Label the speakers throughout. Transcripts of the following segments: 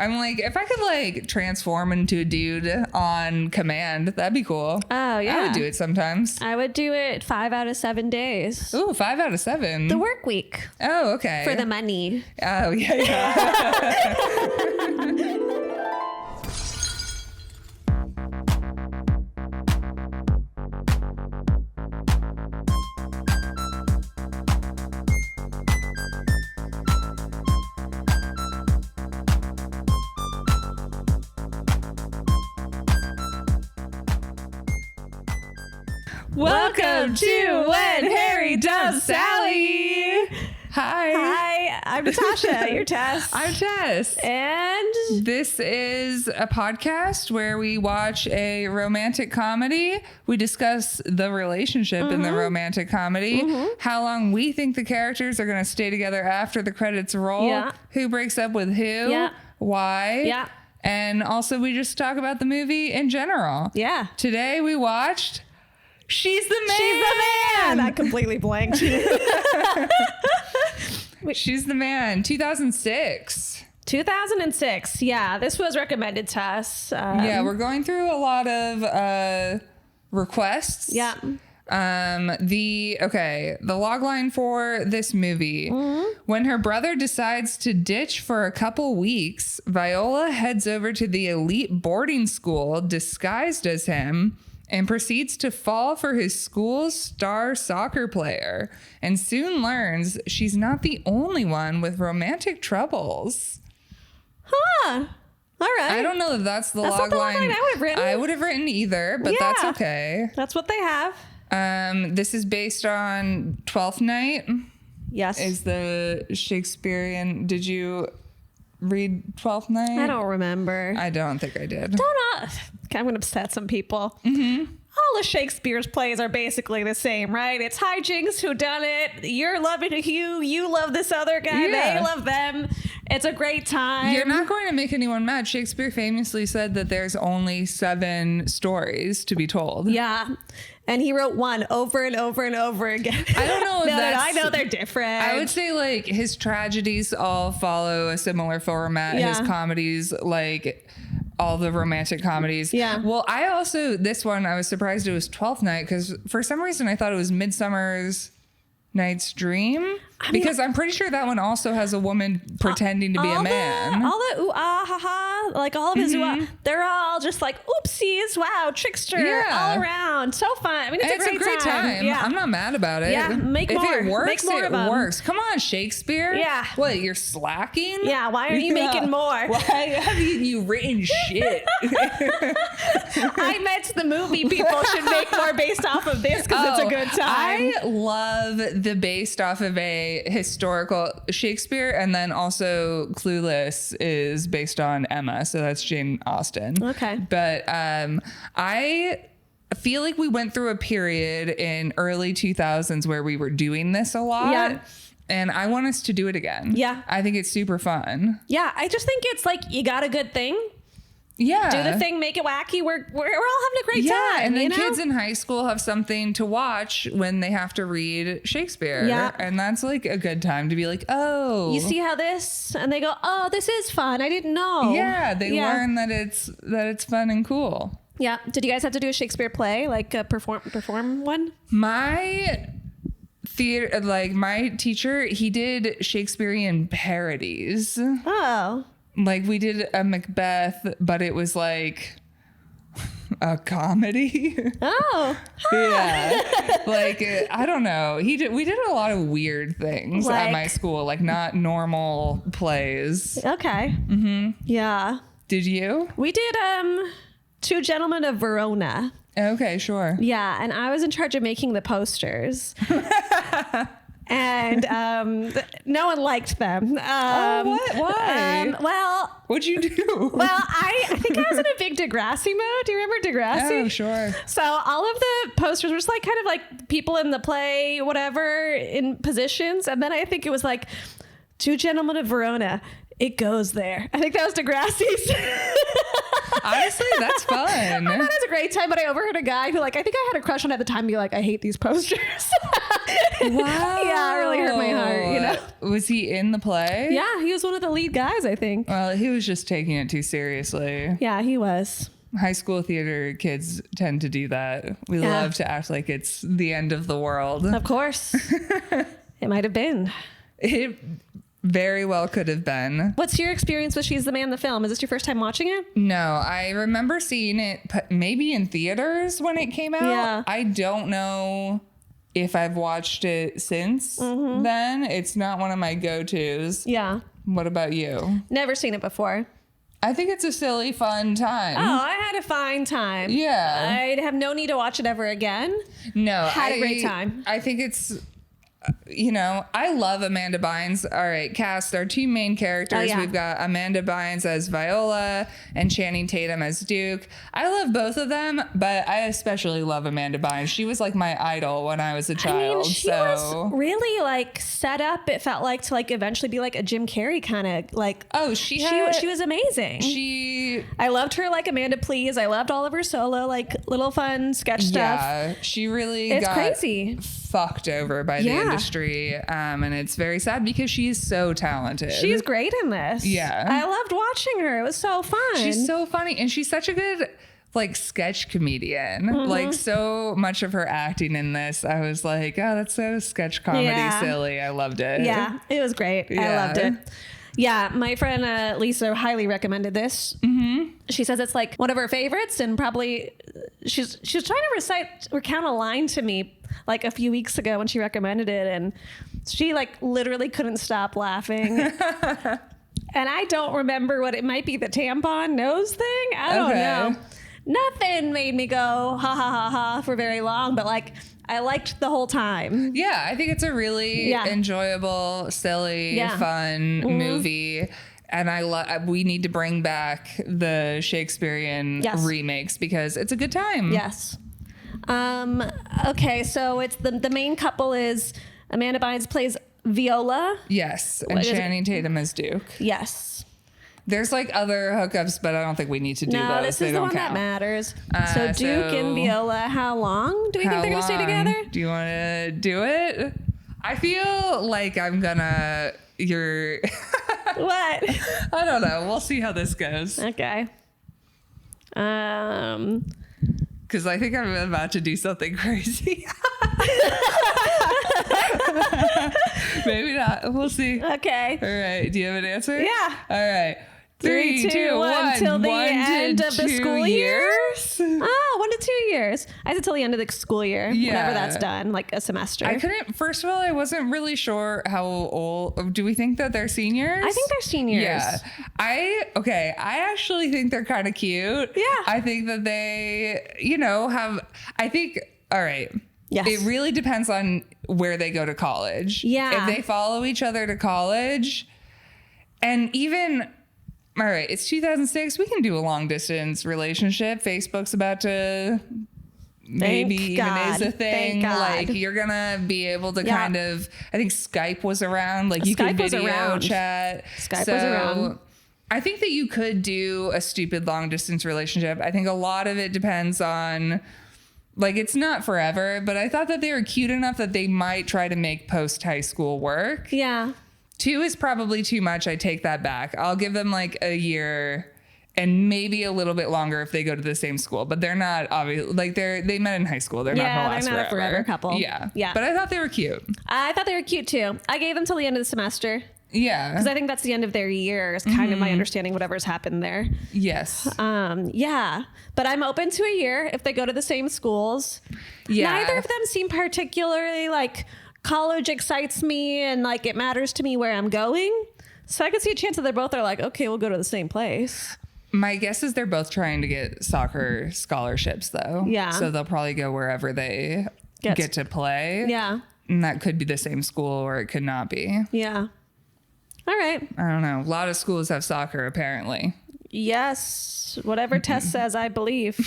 Speaker 1: I'm like, if I could like transform into a dude on command, that'd be cool.
Speaker 2: Oh, yeah.
Speaker 1: I would do it sometimes.
Speaker 2: I would do it 5 out of 7 days.
Speaker 1: Ooh, 5 out of 7.
Speaker 2: The work week.
Speaker 1: Oh, okay.
Speaker 2: For the money.
Speaker 1: Oh, yeah. Welcome to When Harry Does Sally. Hi,
Speaker 2: I'm Natasha. You're Tess.
Speaker 1: I'm Tess.
Speaker 2: And
Speaker 1: this is a podcast where we watch a romantic comedy. We discuss the relationship in the romantic comedy, how long we think the characters are going to stay together after the credits roll, who breaks up with who, why, and also we just talk about the movie in general.
Speaker 2: Yeah.
Speaker 1: Today we watched She's the Man.
Speaker 2: She's the Man. I completely blanked.
Speaker 1: She's the Man, 2006.
Speaker 2: 2006. Yeah, this was recommended to us.
Speaker 1: Yeah, we're going through a lot of requests.
Speaker 2: Yeah.
Speaker 1: The logline for this movie. When her brother decides to ditch for a couple weeks, Viola heads over to the elite boarding school disguised as him and proceeds to fall for his school's star soccer player, and soon learns she's not the only one with romantic troubles.
Speaker 2: Huh. All right.
Speaker 1: I don't know if that's the
Speaker 2: That's not the
Speaker 1: logline
Speaker 2: logline I would have written.
Speaker 1: I would have written either, but that's okay.
Speaker 2: That's what they have.
Speaker 1: This is based on Twelfth Night.
Speaker 2: Yes.
Speaker 1: Is the Shakespearean... Did you read Twelfth Night?
Speaker 2: I don't remember.
Speaker 1: I don't think I did.
Speaker 2: I'm going to upset some people. All of Shakespeare's plays are basically the same, right? It's hijinks, who done it. You're loving Hugh. You love this other guy.
Speaker 1: Yeah.
Speaker 2: They love them. It's a great time.
Speaker 1: You're not going to make anyone mad. Shakespeare famously said that there's only 7 stories to be told.
Speaker 2: Yeah. And he wrote one over and over and over again.
Speaker 1: I don't know if that's...
Speaker 2: I know they're different.
Speaker 1: I would say like his tragedies all follow a similar format.
Speaker 2: Yeah.
Speaker 1: His comedies, like all the romantic comedies.
Speaker 2: Yeah.
Speaker 1: Well, I was surprised it was 12th Night because for some reason I thought it was Midsummer's Night's Dream. Because I'm pretty sure that one also has a woman pretending to be a man.
Speaker 2: All the ooh, ah, ha, ha, like all of his ooh, ah, they're all just like, oopsies, wow, trickster, all around. So fun. I mean, it's a great time.
Speaker 1: Yeah. I'm not mad about it.
Speaker 2: Yeah, make more.
Speaker 1: If it works,
Speaker 2: make more
Speaker 1: it
Speaker 2: of them.
Speaker 1: works. Come on, Shakespeare.
Speaker 2: Yeah.
Speaker 1: What, you're slacking?
Speaker 2: Yeah, why aren't you making more?
Speaker 1: Why haven't you written shit?
Speaker 2: I meant the movie people should make more based off of this because it's a good time.
Speaker 1: I love the based off of a historical Shakespeare, and then also Clueless is based on Emma, so that's Jane Austen.
Speaker 2: Okay.
Speaker 1: But I feel like we went through a period in early 2000s where we were doing this a lot.
Speaker 2: Yeah.
Speaker 1: And I want us to do it again. Yeah. I think it's super fun.
Speaker 2: Yeah. I just think it's like, you got a good thing.
Speaker 1: Yeah.
Speaker 2: Do the thing, make it wacky. We're all having a great time.
Speaker 1: And then kids in high school have something to watch when they have to read Shakespeare.
Speaker 2: Yeah.
Speaker 1: And that's like a good time to be like, oh.
Speaker 2: You see how this? And they go, oh, this is fun. I didn't know.
Speaker 1: Yeah. They learn that it's fun and cool.
Speaker 2: Yeah. Did you guys have to do a Shakespeare play? Like perform one?
Speaker 1: My theater, like my teacher, he did Shakespearean parodies.
Speaker 2: Oh.
Speaker 1: Like we did a Macbeth, but it was like a comedy.
Speaker 2: Oh.
Speaker 1: Yeah. Like, I don't know. We did a lot of weird things at my school, like not normal plays.
Speaker 2: Okay. Mm-hmm. Yeah.
Speaker 1: Did you?
Speaker 2: We did Two Gentlemen of Verona.
Speaker 1: Okay, sure.
Speaker 2: Yeah, and I was in charge of making the posters. And no one liked them.
Speaker 1: What? Why?
Speaker 2: Well,
Speaker 1: what'd you do?
Speaker 2: Well, I think I was in a big Degrassi mode. Do you remember Degrassi?
Speaker 1: Oh, sure.
Speaker 2: So all of the posters were just like kind of like people in the play, whatever, in positions. And then I think it was like Two Gentlemen of Verona. It goes there. I think that was Degrassi's.
Speaker 1: Honestly, that's fun.
Speaker 2: I thought it was a great time, but I overheard a guy who, like, I think I had a crush on at the time be like, I hate these posters.
Speaker 1: Wow.
Speaker 2: Yeah, it really hurt my heart, you know?
Speaker 1: Was he in the play?
Speaker 2: Yeah, he was one of the lead guys, I think.
Speaker 1: Well, he was just taking it too seriously.
Speaker 2: Yeah, he was.
Speaker 1: High school theater kids tend to do that. We love to act like it's the end of the world.
Speaker 2: Of course. It might have been.
Speaker 1: It very well could have been.
Speaker 2: What's your experience with She's the Man, the film? Is this your first time watching it?
Speaker 1: No, I remember seeing it maybe in theaters when it came out.
Speaker 2: Yeah.
Speaker 1: I don't know if I've watched it since then. It's not one of my go-tos.
Speaker 2: Yeah.
Speaker 1: What about you?
Speaker 2: Never seen it before.
Speaker 1: I think it's a silly, fun time.
Speaker 2: Oh, I had a fine time.
Speaker 1: Yeah.
Speaker 2: I'd have no need to watch it ever again.
Speaker 1: No.
Speaker 2: Had a great time.
Speaker 1: I think it's... I love Amanda Bynes. All right, cast our two main characters.
Speaker 2: Oh, yeah.
Speaker 1: We've got Amanda Bynes as Viola and Channing Tatum as Duke. I love both of them, but I especially love Amanda Bynes. She was like my idol when I was a child.
Speaker 2: She was really like set up. It felt like to like eventually be like a Jim Carrey kind of like.
Speaker 1: Oh, she
Speaker 2: was amazing. I loved her like Amanda Please. I loved all of her solo like little fun sketch stuff.
Speaker 1: Yeah, she really
Speaker 2: It's
Speaker 1: got
Speaker 2: crazy.
Speaker 1: fucked over by the industry, and it's very sad because she is so talented.
Speaker 2: She's great in this.
Speaker 1: Yeah,
Speaker 2: I loved watching her. It was so fun.
Speaker 1: She's so funny, and she's such a good like sketch comedian. Like so much of her acting in this, I was like, oh, that's so sketch comedy silly. I loved it.
Speaker 2: Yeah, it was great. I loved it. Yeah, my friend Lisa highly recommended this. She says it's like one of her favorites, and probably she was trying to recount a line to me like a few weeks ago when she recommended it, and she like literally couldn't stop laughing. And I don't remember what it might be, the tampon nose thing. I don't know. Nothing made me go ha ha ha ha for very long, but like I liked the whole time.
Speaker 1: Yeah, I think it's a really enjoyable, silly, fun movie. And we need to bring back the Shakespearean remakes because it's a good time.
Speaker 2: Yes. Okay, so it's the main couple is Amanda Bynes plays Viola.
Speaker 1: Yes, and Channing Tatum as Duke.
Speaker 2: Yes.
Speaker 1: There's like other hookups, but I don't think we need to do those.
Speaker 2: No, this is the one that matters. So Duke and Viola, how long do we think they're going to stay together?
Speaker 1: Do you want to do it? I feel like I'm gonna...
Speaker 2: What?
Speaker 1: I don't know. We'll see how this goes.
Speaker 2: Okay.
Speaker 1: Because I think I'm about to do something crazy. Maybe not. We'll see.
Speaker 2: Okay.
Speaker 1: All right. Do you have an answer?
Speaker 2: Yeah.
Speaker 1: All right.
Speaker 2: 3, 2, 1. Till the end of the school year? Oh, 1 to 2 years. I said till the end of the school year.
Speaker 1: Yeah.
Speaker 2: Whenever that's done, like a semester.
Speaker 1: First of all, I wasn't really sure how old. Do we think that they're seniors?
Speaker 2: I think they're seniors.
Speaker 1: Yeah. I actually think they're kind of cute.
Speaker 2: Yeah.
Speaker 1: I think that they, all right.
Speaker 2: Yes.
Speaker 1: It really depends on where they go to college.
Speaker 2: Yeah.
Speaker 1: If they follow each other to college, and even... All right, it's 2006. We can do a long distance relationship. Facebook's about to maybe even is a thing. Like you're gonna be able to kind of. I think Skype was around. Like you could video chat.
Speaker 2: Skype was around.
Speaker 1: I think that you could do a stupid long distance relationship. I think a lot of it depends on. Like it's not forever, but I thought that they were cute enough that they might try to make post high school work.
Speaker 2: Yeah.
Speaker 1: 2 is probably too much. I take that back. I'll give them like a year and maybe a little bit longer if they go to the same school, but they're not obvious. Like they met in high school. They're not gonna last
Speaker 2: they're not
Speaker 1: forever.
Speaker 2: a forever couple.
Speaker 1: Yeah.
Speaker 2: Yeah.
Speaker 1: But I thought they were cute.
Speaker 2: I thought they were cute too. I gave them till the end of the semester.
Speaker 1: Yeah.
Speaker 2: Because I think that's the end of their year is kind of my understanding whatever's happened there.
Speaker 1: Yes.
Speaker 2: Yeah. But I'm open to a year if they go to the same schools.
Speaker 1: Yeah.
Speaker 2: Neither of them seem particularly like college excites me and like it matters to me where I'm going. So I could see a chance that they both are like, okay, we'll go to the same place.
Speaker 1: My guess is they're both trying to get soccer scholarships though.
Speaker 2: Yeah.
Speaker 1: So they'll probably go wherever they get to play.
Speaker 2: Yeah.
Speaker 1: And that could be the same school or it could not be.
Speaker 2: Yeah. All right.
Speaker 1: I don't know. A lot of schools have soccer apparently.
Speaker 2: Yes. Whatever Tess says, I believe.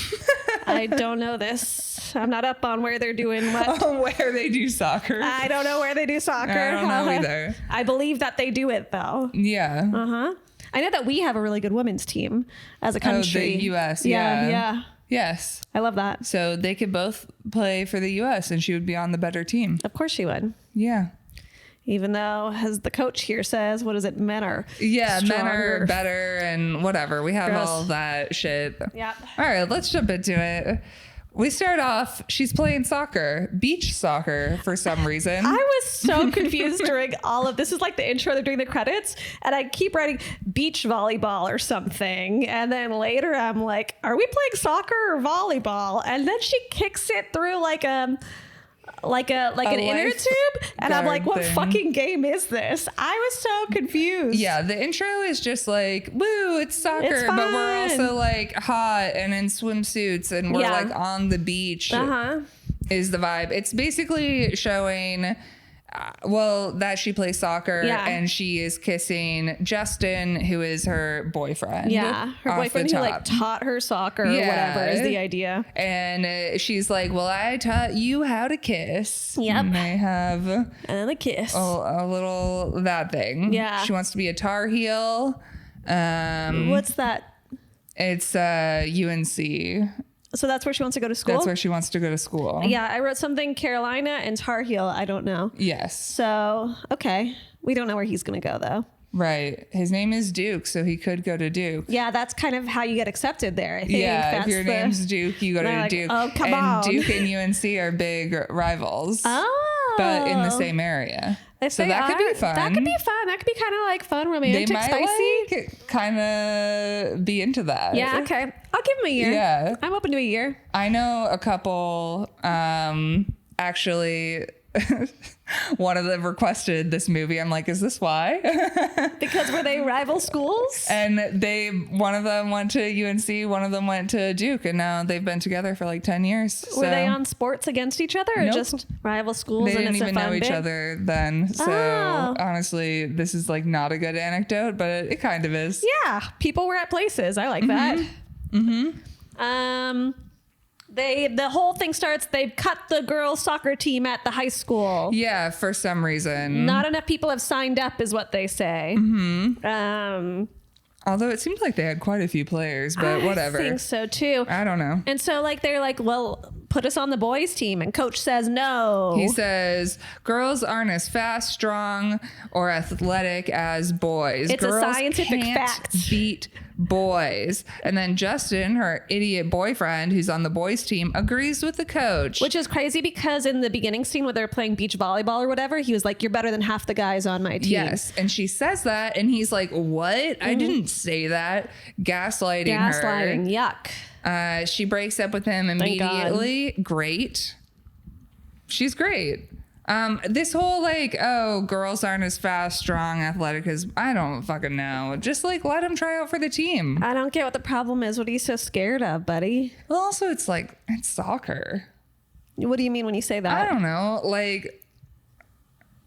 Speaker 2: I don't know this. I'm not up on where they're doing what.
Speaker 1: Oh, where they do soccer.
Speaker 2: I don't know where they do soccer.
Speaker 1: I don't know either.
Speaker 2: I believe that they do it though.
Speaker 1: Yeah.
Speaker 2: I know that we have a really good women's team as a country.
Speaker 1: Oh, the U.S.
Speaker 2: Yeah.
Speaker 1: Yes.
Speaker 2: I love that.
Speaker 1: So they could both play for the U.S. and she would be on the better team.
Speaker 2: Of course she would.
Speaker 1: Yeah.
Speaker 2: Even though, as the coach here says, what is it? Men are
Speaker 1: men
Speaker 2: stronger.
Speaker 1: are better and whatever. We have
Speaker 2: Gross.
Speaker 1: all that shit.
Speaker 2: Yep.
Speaker 1: All right, let's jump into it. We start off, she's playing soccer, beach soccer for some reason.
Speaker 2: I was so confused during all of this. Is like the intro, they're doing the credits, and I keep writing beach volleyball or something. And then later I'm like, are we playing soccer or volleyball? And then she kicks it through like an inner tube, and I'm like, what fucking game is this? I was so confused.
Speaker 1: Yeah, the intro is just like, woo, it's soccer,
Speaker 2: It's
Speaker 1: but we're
Speaker 2: fun.
Speaker 1: also like hot and in swimsuits and we're like on the beach is the vibe. It's basically showing that she plays soccer and she is kissing Justin, who is her boyfriend.
Speaker 2: Yeah, her boyfriend who like taught her soccer or whatever is the idea.
Speaker 1: And she's like, well, I taught you how to kiss.
Speaker 2: Yep.
Speaker 1: And they have
Speaker 2: And a kiss.
Speaker 1: a little that thing.
Speaker 2: Yeah.
Speaker 1: She wants to be a Tar Heel.
Speaker 2: What's that?
Speaker 1: It's UNC.
Speaker 2: So that's where she wants to go to school?
Speaker 1: That's where she wants to go to school.
Speaker 2: Yeah, I wrote something Carolina and Tar Heel. I don't know.
Speaker 1: Yes.
Speaker 2: So, okay. We don't know where he's going to go, though.
Speaker 1: Right. His name is Duke, so he could go to Duke.
Speaker 2: Yeah, that's kind of how you get accepted there, I think.
Speaker 1: Yeah,
Speaker 2: that's
Speaker 1: if your name's Duke, you go to
Speaker 2: like,
Speaker 1: Duke.
Speaker 2: oh, come
Speaker 1: and
Speaker 2: on.
Speaker 1: Duke and UNC are big rivals.
Speaker 2: Oh.
Speaker 1: But in the same area.
Speaker 2: If
Speaker 1: So
Speaker 2: they
Speaker 1: that could be fun.
Speaker 2: That could be fun. That could be kind of like fun, romantic,
Speaker 1: They might
Speaker 2: spicy.
Speaker 1: kind of be into that.
Speaker 2: Yeah, okay. I'll give him a year.
Speaker 1: Yeah.
Speaker 2: I'm open to a year.
Speaker 1: I know a couple, actually, one of them requested this movie. I'm like, is this why?
Speaker 2: Because were they rival schools?
Speaker 1: And one of them went to UNC, one of them went to Duke, and now they've been together for like 10 years.
Speaker 2: Were they on sports against each other or
Speaker 1: Nope.
Speaker 2: just rival schools?
Speaker 1: They
Speaker 2: and
Speaker 1: didn't
Speaker 2: it's a
Speaker 1: even
Speaker 2: fun
Speaker 1: know each
Speaker 2: bit?
Speaker 1: other then. So
Speaker 2: Oh.
Speaker 1: honestly, this is like not a good anecdote, but it kind of is.
Speaker 2: Yeah, people were at places. I like that. The whole thing starts. They've cut the girls' soccer team at the high school.
Speaker 1: Yeah, for some reason.
Speaker 2: Not enough people have signed up, is what they say.
Speaker 1: Although it seemed like they had quite a few players, but whatever.
Speaker 2: I think so too.
Speaker 1: I don't know.
Speaker 2: And so like they're like, well, put us on the boys' team, and coach says no.
Speaker 1: He says girls aren't as fast, strong, or athletic as boys.
Speaker 2: It's a
Speaker 1: girls
Speaker 2: scientific
Speaker 1: can't
Speaker 2: fact.
Speaker 1: beat boys. And then Justin, her idiot boyfriend, who's on the boys' team, agrees with the coach.
Speaker 2: Which is crazy because in the beginning scene where they're playing beach volleyball or whatever, he was like, you're better than half the guys on my team.
Speaker 1: Yes. And she says that, and he's like, what? I didn't say that. Gaslighting her.
Speaker 2: Yuck.
Speaker 1: She breaks up with him immediately. Great. She's great. This whole like, oh, girls aren't as fast, strong, athletic as I don't fucking know. Just like let him try out for the team.
Speaker 2: I don't get what the problem is. What are you so scared of, buddy?
Speaker 1: Well, also it's like it's soccer.
Speaker 2: What do you mean when you say that?
Speaker 1: I don't know. Like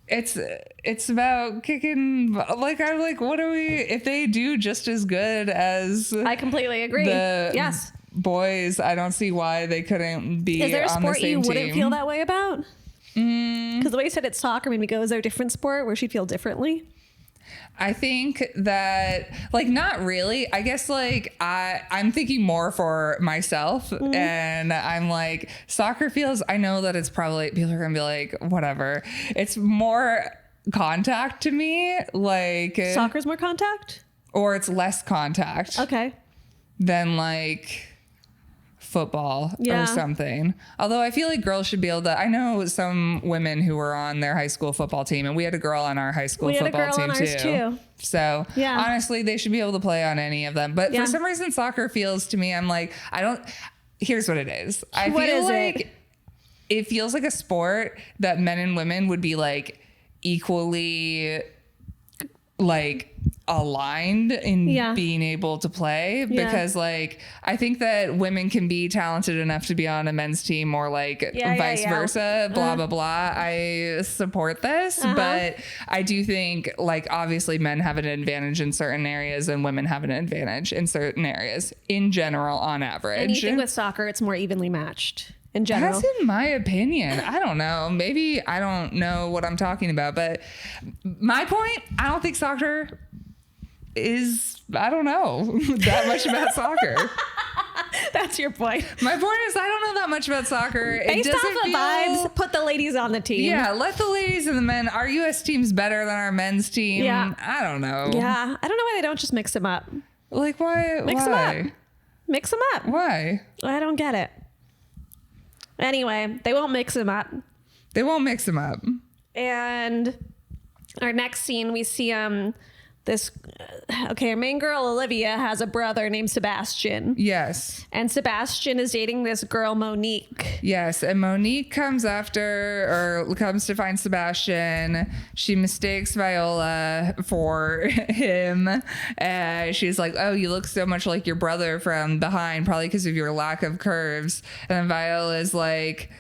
Speaker 1: it's about kicking. Like I'm like, what are we? If they do just as good as
Speaker 2: I completely agree. Yes.
Speaker 1: Boys, I don't see why they couldn't be.
Speaker 2: Is there a
Speaker 1: on
Speaker 2: sport
Speaker 1: the same
Speaker 2: you wouldn't
Speaker 1: team.
Speaker 2: feel that way about? Because the way you said it's soccer made me go, is there a different sport where she'd feel differently?
Speaker 1: I think that like not really. I guess like I'm thinking more for myself and I'm like soccer feels, I know that it's probably people are gonna be like whatever. It's more contact to me, like
Speaker 2: Soccer's more contact?
Speaker 1: or it's less contact
Speaker 2: Okay.
Speaker 1: than like football or something. Although I feel like girls should be able to. I know some women who were on their high school football team, and we had a girl on our high school football team too. So honestly, they should be able to play on any of them. But for some reason, soccer feels to me, I'm like, I don't. Here's what it is. I feel like it feels like a sport that men and women would be like equally like aligned in being able to play because like I think that women can be talented enough to be on a men's team or like vice versa, blah blah blah. I support this, but I do think like obviously men have an advantage in certain areas and women have an advantage in certain areas in general on average.
Speaker 2: And you think with soccer it's more evenly matched in general?
Speaker 1: That's in my opinion. I don't know. Maybe I don't know what I'm talking about, but my point, I don't think soccer is, I don't know that much about soccer.
Speaker 2: That's your point.
Speaker 1: My point is I don't know that much about soccer.
Speaker 2: Based off of vibes, put the ladies on the team.
Speaker 1: Yeah, let the ladies and the men. Our U.S. team's better than our men's team.
Speaker 2: Yeah.
Speaker 1: I don't know.
Speaker 2: Yeah. I don't know why they don't just mix them up.
Speaker 1: Like, why?
Speaker 2: Mix them up. Mix them up.
Speaker 1: Why?
Speaker 2: I don't get it. Anyway, they won't mix them up.
Speaker 1: They won't mix them up.
Speaker 2: And our next scene, we see our main girl Olivia has a brother named Sebastian.
Speaker 1: Yes.
Speaker 2: And Sebastian is dating this girl Monique.
Speaker 1: Yes, and Monique comes to find Sebastian. She mistakes Viola for him. She's like, oh, you look so much like your brother from behind, probably because of your lack of curves. And then Viola's like,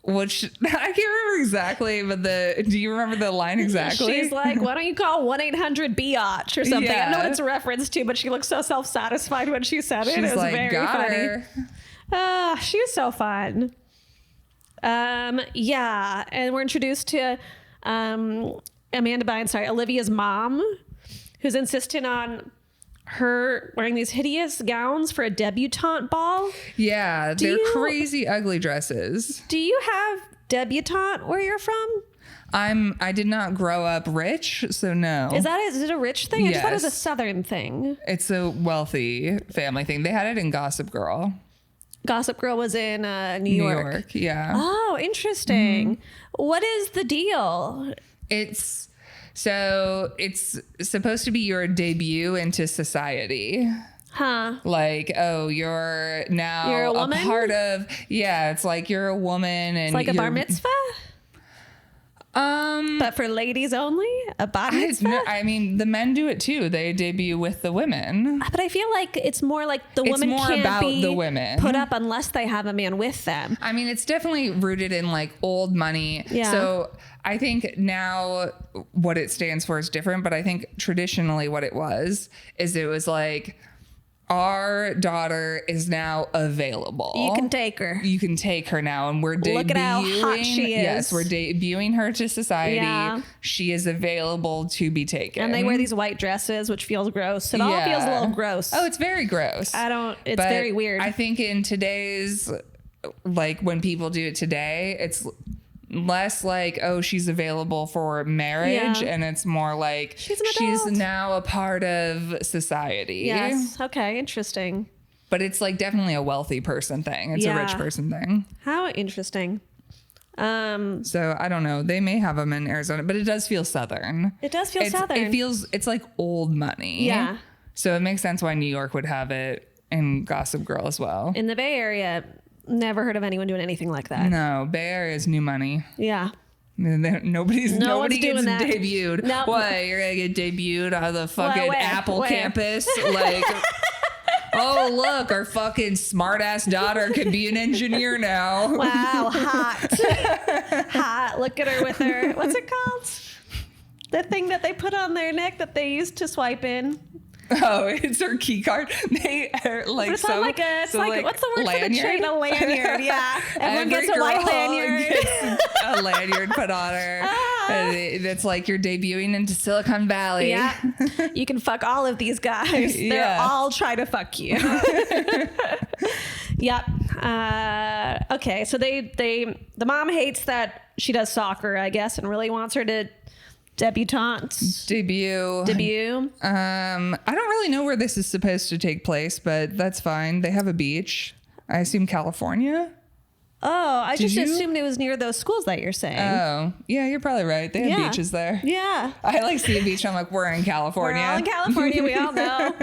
Speaker 1: which I can't remember exactly, but do you remember the line exactly?
Speaker 2: She's like, why don't you call 1-800-BIATCH or something?
Speaker 1: Yeah.
Speaker 2: I know what it's a reference to, but she looks so self-satisfied when she said it.
Speaker 1: She's
Speaker 2: It was
Speaker 1: like,
Speaker 2: very
Speaker 1: got
Speaker 2: funny.
Speaker 1: her.
Speaker 2: She was so fun. Yeah, and we're introduced to Olivia's mom, who's insistent on her wearing these hideous gowns for a debutante ball.
Speaker 1: Yeah, they're crazy ugly dresses.
Speaker 2: Do you have debutante where you're from?
Speaker 1: I did not grow up rich, so no.
Speaker 2: Is it a rich thing? I just thought it was a
Speaker 1: Yes.
Speaker 2: Southern thing.
Speaker 1: It's a wealthy family thing. They had it in Gossip Girl.
Speaker 2: Gossip Girl was in New York.
Speaker 1: Yeah.
Speaker 2: Oh, interesting. What is the deal?
Speaker 1: It's supposed to be your debut into society.
Speaker 2: Huh.
Speaker 1: Like, oh, you're now
Speaker 2: a woman?
Speaker 1: part of, it's like you're a woman and
Speaker 2: It's like a bar mitzvah? But for ladies only? A bar mitzvah?
Speaker 1: I mean, the men do it too. They debut with the women.
Speaker 2: But I feel like it's more like the women
Speaker 1: more
Speaker 2: can't
Speaker 1: about
Speaker 2: be
Speaker 1: the women.
Speaker 2: put up unless they have a man with them.
Speaker 1: I mean, it's definitely rooted in like old money.
Speaker 2: Yeah.
Speaker 1: So I think now what it stands for is different, but I think traditionally what it was like, our daughter is now available.
Speaker 2: You can take her.
Speaker 1: You can take her now, and we're debuting.
Speaker 2: Look at how hot she is.
Speaker 1: Yes, we're debuting her to society.
Speaker 2: Yeah.
Speaker 1: She is available to be taken.
Speaker 2: And they wear these white dresses, which feels gross. It all
Speaker 1: Yeah.
Speaker 2: feels a little gross.
Speaker 1: Oh, it's very gross.
Speaker 2: It's
Speaker 1: But
Speaker 2: very weird.
Speaker 1: I think in today's, like when people do it today, it's less like, oh, she's available for marriage,
Speaker 2: Yeah.
Speaker 1: and it's more like
Speaker 2: She's an adult.
Speaker 1: now a part of society.
Speaker 2: Yes. Okay. Interesting.
Speaker 1: But it's like definitely a wealthy person thing. It's a rich
Speaker 2: Yeah.
Speaker 1: person thing.
Speaker 2: How interesting.
Speaker 1: So I don't know. They may have them in Arizona, but it does feel Southern.
Speaker 2: It does feel Southern.
Speaker 1: It's like old money.
Speaker 2: Yeah.
Speaker 1: So it makes sense why New York would have it in Gossip Girl as well.
Speaker 2: In the Bay Area, never heard of anyone doing anything like that.
Speaker 1: No, Bay Area is new money.
Speaker 2: Yeah.
Speaker 1: Nobody
Speaker 2: one's
Speaker 1: gets
Speaker 2: doing that.
Speaker 1: debuted.
Speaker 2: Nope.
Speaker 1: What, you're gonna get debuted on the fucking
Speaker 2: Where?
Speaker 1: Apple
Speaker 2: Where?
Speaker 1: campus? Like, oh look, our fucking smart ass daughter can be an engineer now.
Speaker 2: Wow, hot. Hot. Look at her with her, what's it called? The thing that they put on their neck that they used to swipe in.
Speaker 1: Oh, it's her key card. They are like,
Speaker 2: But it's not like what's the word for the chain? A lanyard, yeah. Everyone gets a white lanyard.
Speaker 1: Gets a lanyard put on her. And it's like you're debuting into Silicon Valley.
Speaker 2: Yeah. You can fuck all of these guys. They're
Speaker 1: Yeah.
Speaker 2: all trying to fuck you. Yep. Okay. So the mom hates that she does soccer, I guess, and really wants her to debut.
Speaker 1: I don't really know where this is supposed to take place, but that's fine. They have a beach. I assume California.
Speaker 2: Oh, I
Speaker 1: Did
Speaker 2: just
Speaker 1: you?
Speaker 2: assumed it was near those schools that you're saying.
Speaker 1: Oh, yeah, you're probably right. They have
Speaker 2: Yeah.
Speaker 1: beaches there.
Speaker 2: Yeah.
Speaker 1: I like see a beach. I'm like, we're in California.
Speaker 2: We're all in California. We all know.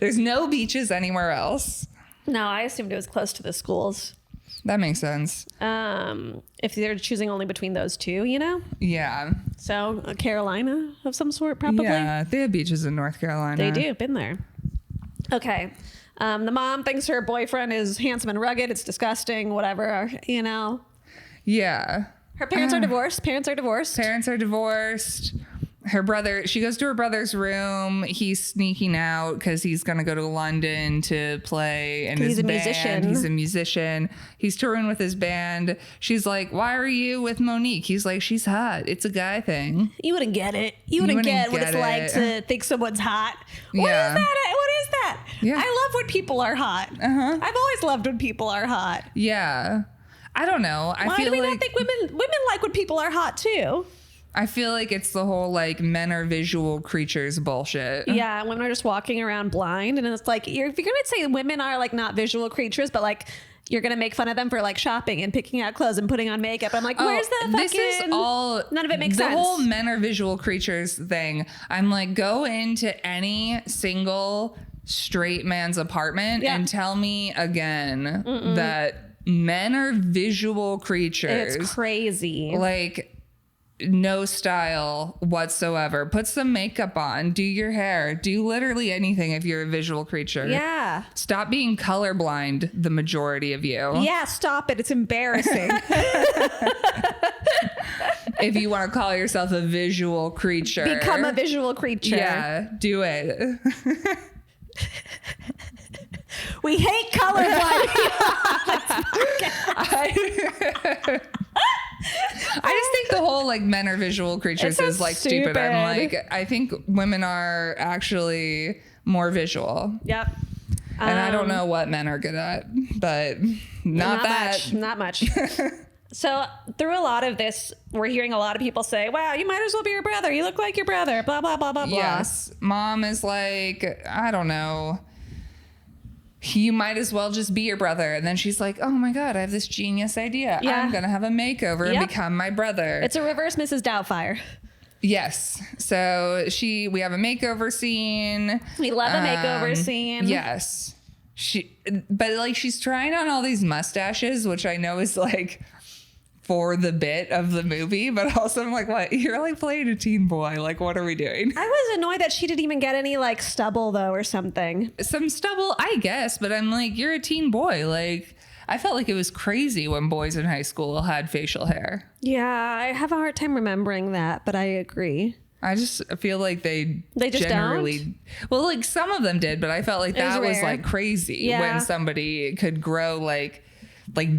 Speaker 1: There's no beaches anywhere else.
Speaker 2: No, I assumed it was close to the schools.
Speaker 1: That makes sense.
Speaker 2: If they're choosing only between those two, you know?
Speaker 1: Yeah.
Speaker 2: So Carolina of some sort, probably.
Speaker 1: Yeah, they have beaches in North Carolina.
Speaker 2: They do. Been there. Okay. The mom thinks her boyfriend is handsome and rugged. It's disgusting, whatever, you know?
Speaker 1: Yeah.
Speaker 2: Her parents are divorced.
Speaker 1: Parents are divorced. Her brother, she goes to her brother's room. He's sneaking out because he's going to go to London to play in his
Speaker 2: He's a
Speaker 1: band.
Speaker 2: musician.
Speaker 1: He's a musician. He's touring with his band. She's like, why are you with Monique? He's like, she's hot. It's a guy thing.
Speaker 2: You wouldn't get it. You wouldn't get what it's
Speaker 1: get
Speaker 2: like
Speaker 1: it.
Speaker 2: to think someone's hot. What is
Speaker 1: Yeah.
Speaker 2: that? What is that?
Speaker 1: Yeah.
Speaker 2: I love when people are hot. I've always loved when people are hot.
Speaker 1: Yeah. I don't know.
Speaker 2: Why do we not think women like when people are hot too?
Speaker 1: I feel like it's the whole like men are visual creatures bullshit.
Speaker 2: Yeah, women are just walking around blind, and it's like if you're gonna say women are like not visual creatures, but like you're gonna make fun of them for like shopping and picking out clothes and putting on makeup. I'm like, where's the fucking?
Speaker 1: This is all.
Speaker 2: None of it makes sense.
Speaker 1: The whole men are visual creatures thing. I'm like, go into any single straight man's apartment and tell me again that men are visual creatures.
Speaker 2: It's crazy.
Speaker 1: Like, no style whatsoever. Put some makeup on. Do your hair. Do literally anything if you're a visual creature.
Speaker 2: Yeah.
Speaker 1: Stop being colorblind, the majority of you.
Speaker 2: Yeah, stop it. It's embarrassing.
Speaker 1: If you want to call yourself a visual creature.
Speaker 2: Become a visual creature.
Speaker 1: Yeah, do it.
Speaker 2: We hate colorblind people.
Speaker 1: I just think the whole like men are visual creatures is like stupid. I'm like, I think women are actually more visual.
Speaker 2: Yep.
Speaker 1: And I don't know what men are good at, but not that.
Speaker 2: Not much. So through a lot of this, we're hearing a lot of people say, wow, you might as well be your brother. You look like your brother, blah, blah, blah, blah, blah.
Speaker 1: Yes. Mom is like, I don't know. You might as well just be your brother. And then she's like, oh my God, I have this genius idea.
Speaker 2: Yeah.
Speaker 1: I'm going to have a makeover and become my brother.
Speaker 2: It's a reverse Mrs. Doubtfire.
Speaker 1: Yes. So we have a makeover scene.
Speaker 2: We love a makeover scene.
Speaker 1: Yes. But like she's trying on all these mustaches, which I know is like for the bit of the movie, but also I'm like, what? You're like playing a teen boy. Like, what are we doing?
Speaker 2: I was annoyed that she didn't even get any like stubble though or something.
Speaker 1: Some stubble, I guess, but I'm like, you're a teen boy. Like, I felt like it was crazy when boys in high school had facial hair.
Speaker 2: Yeah, I have a hard time remembering that, but I agree.
Speaker 1: I just feel like they
Speaker 2: just
Speaker 1: generally
Speaker 2: don't?
Speaker 1: Well, like some of them did, but I felt like that was like crazy when somebody could grow like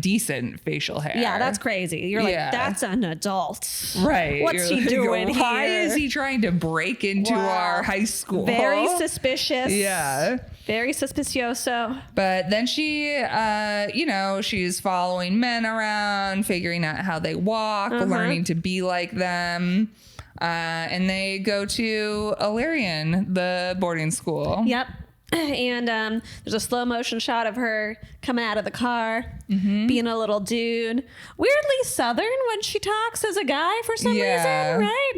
Speaker 1: decent facial hair.
Speaker 2: Yeah, that's crazy. You're like, that's an adult.
Speaker 1: Right.
Speaker 2: What's he doing here?
Speaker 1: Why is he trying to break into our high school?
Speaker 2: Very suspicious.
Speaker 1: Yeah.
Speaker 2: Very suspicioso.
Speaker 1: But then she, she's following men around, figuring out how they walk, learning to be like them. And they go to Illyrian, the boarding school.
Speaker 2: Yep. And there's a slow motion shot of her coming out of the car, being a little dude. Weirdly Southern when she talks as a guy for some reason, right?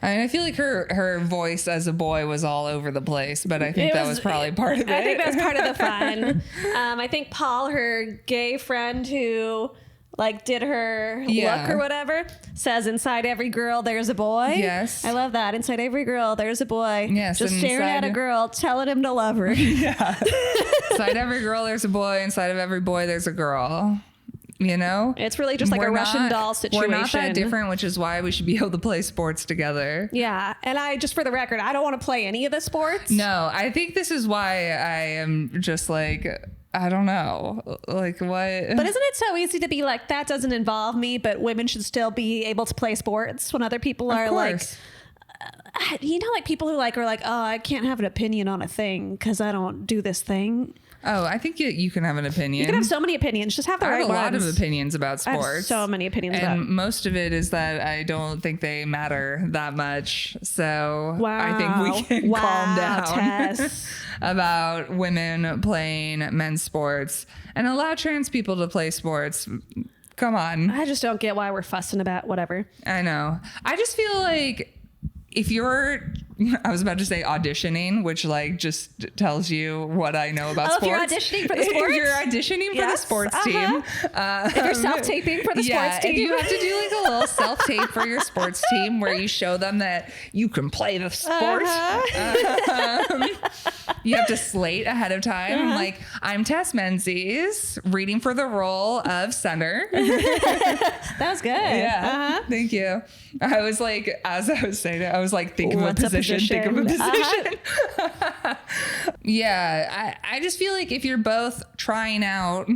Speaker 1: I mean, I feel like her voice as a boy was all over the place, but I think that was probably part of it.
Speaker 2: I think that was part of the fun. I think Paul, her gay friend who like did her look or whatever, says inside every girl there's a boy.
Speaker 1: Yes.
Speaker 2: I love that. Inside every girl there's a boy.
Speaker 1: Yes.
Speaker 2: Just staring at a girl, telling him to love her.
Speaker 1: Yeah. Inside every girl there's a boy. Inside of every boy there's a girl. You know?
Speaker 2: It's really just like a Russian doll situation.
Speaker 1: We're not that different, which is why we should be able to play sports together.
Speaker 2: Yeah. And I, just for the record, I don't want to play any of the sports.
Speaker 1: No, I think this is why I am just like, I don't know. Like, what?
Speaker 2: But isn't it so easy to be like, that doesn't involve me, but women should still be able to play sports when other people are like, like people who like are like, oh, I can't have an opinion on a thing because I don't do this thing.
Speaker 1: Oh, I think you can have an opinion.
Speaker 2: You can have so many opinions. Just have the right ones.
Speaker 1: I have a lot of opinions about sports.
Speaker 2: I have so many opinions about.
Speaker 1: And most of it is that I don't think they matter that much. So I think we can calm down
Speaker 2: Tess.
Speaker 1: about women playing men's sports and allow trans people to play sports. Come on.
Speaker 2: I just don't get why we're fussing about whatever.
Speaker 1: I know. I just feel like if you're, I was about to say auditioning, which like just tells you what I know about sports.
Speaker 2: If you're auditioning for the sports?
Speaker 1: If you're auditioning for the sports team.
Speaker 2: If you're self-taping for the sports team.
Speaker 1: If you have to do like a little self-tape for your sports team where you show them that you can play the sport. You have to slate ahead of time. Like, I'm Tess Menzies, reading for the role of center.
Speaker 2: That was good.
Speaker 1: Yeah. Thank you. I was like, as I was saying it, I was like, think of a position. Think of a position. Yeah. I just feel like if you're both trying out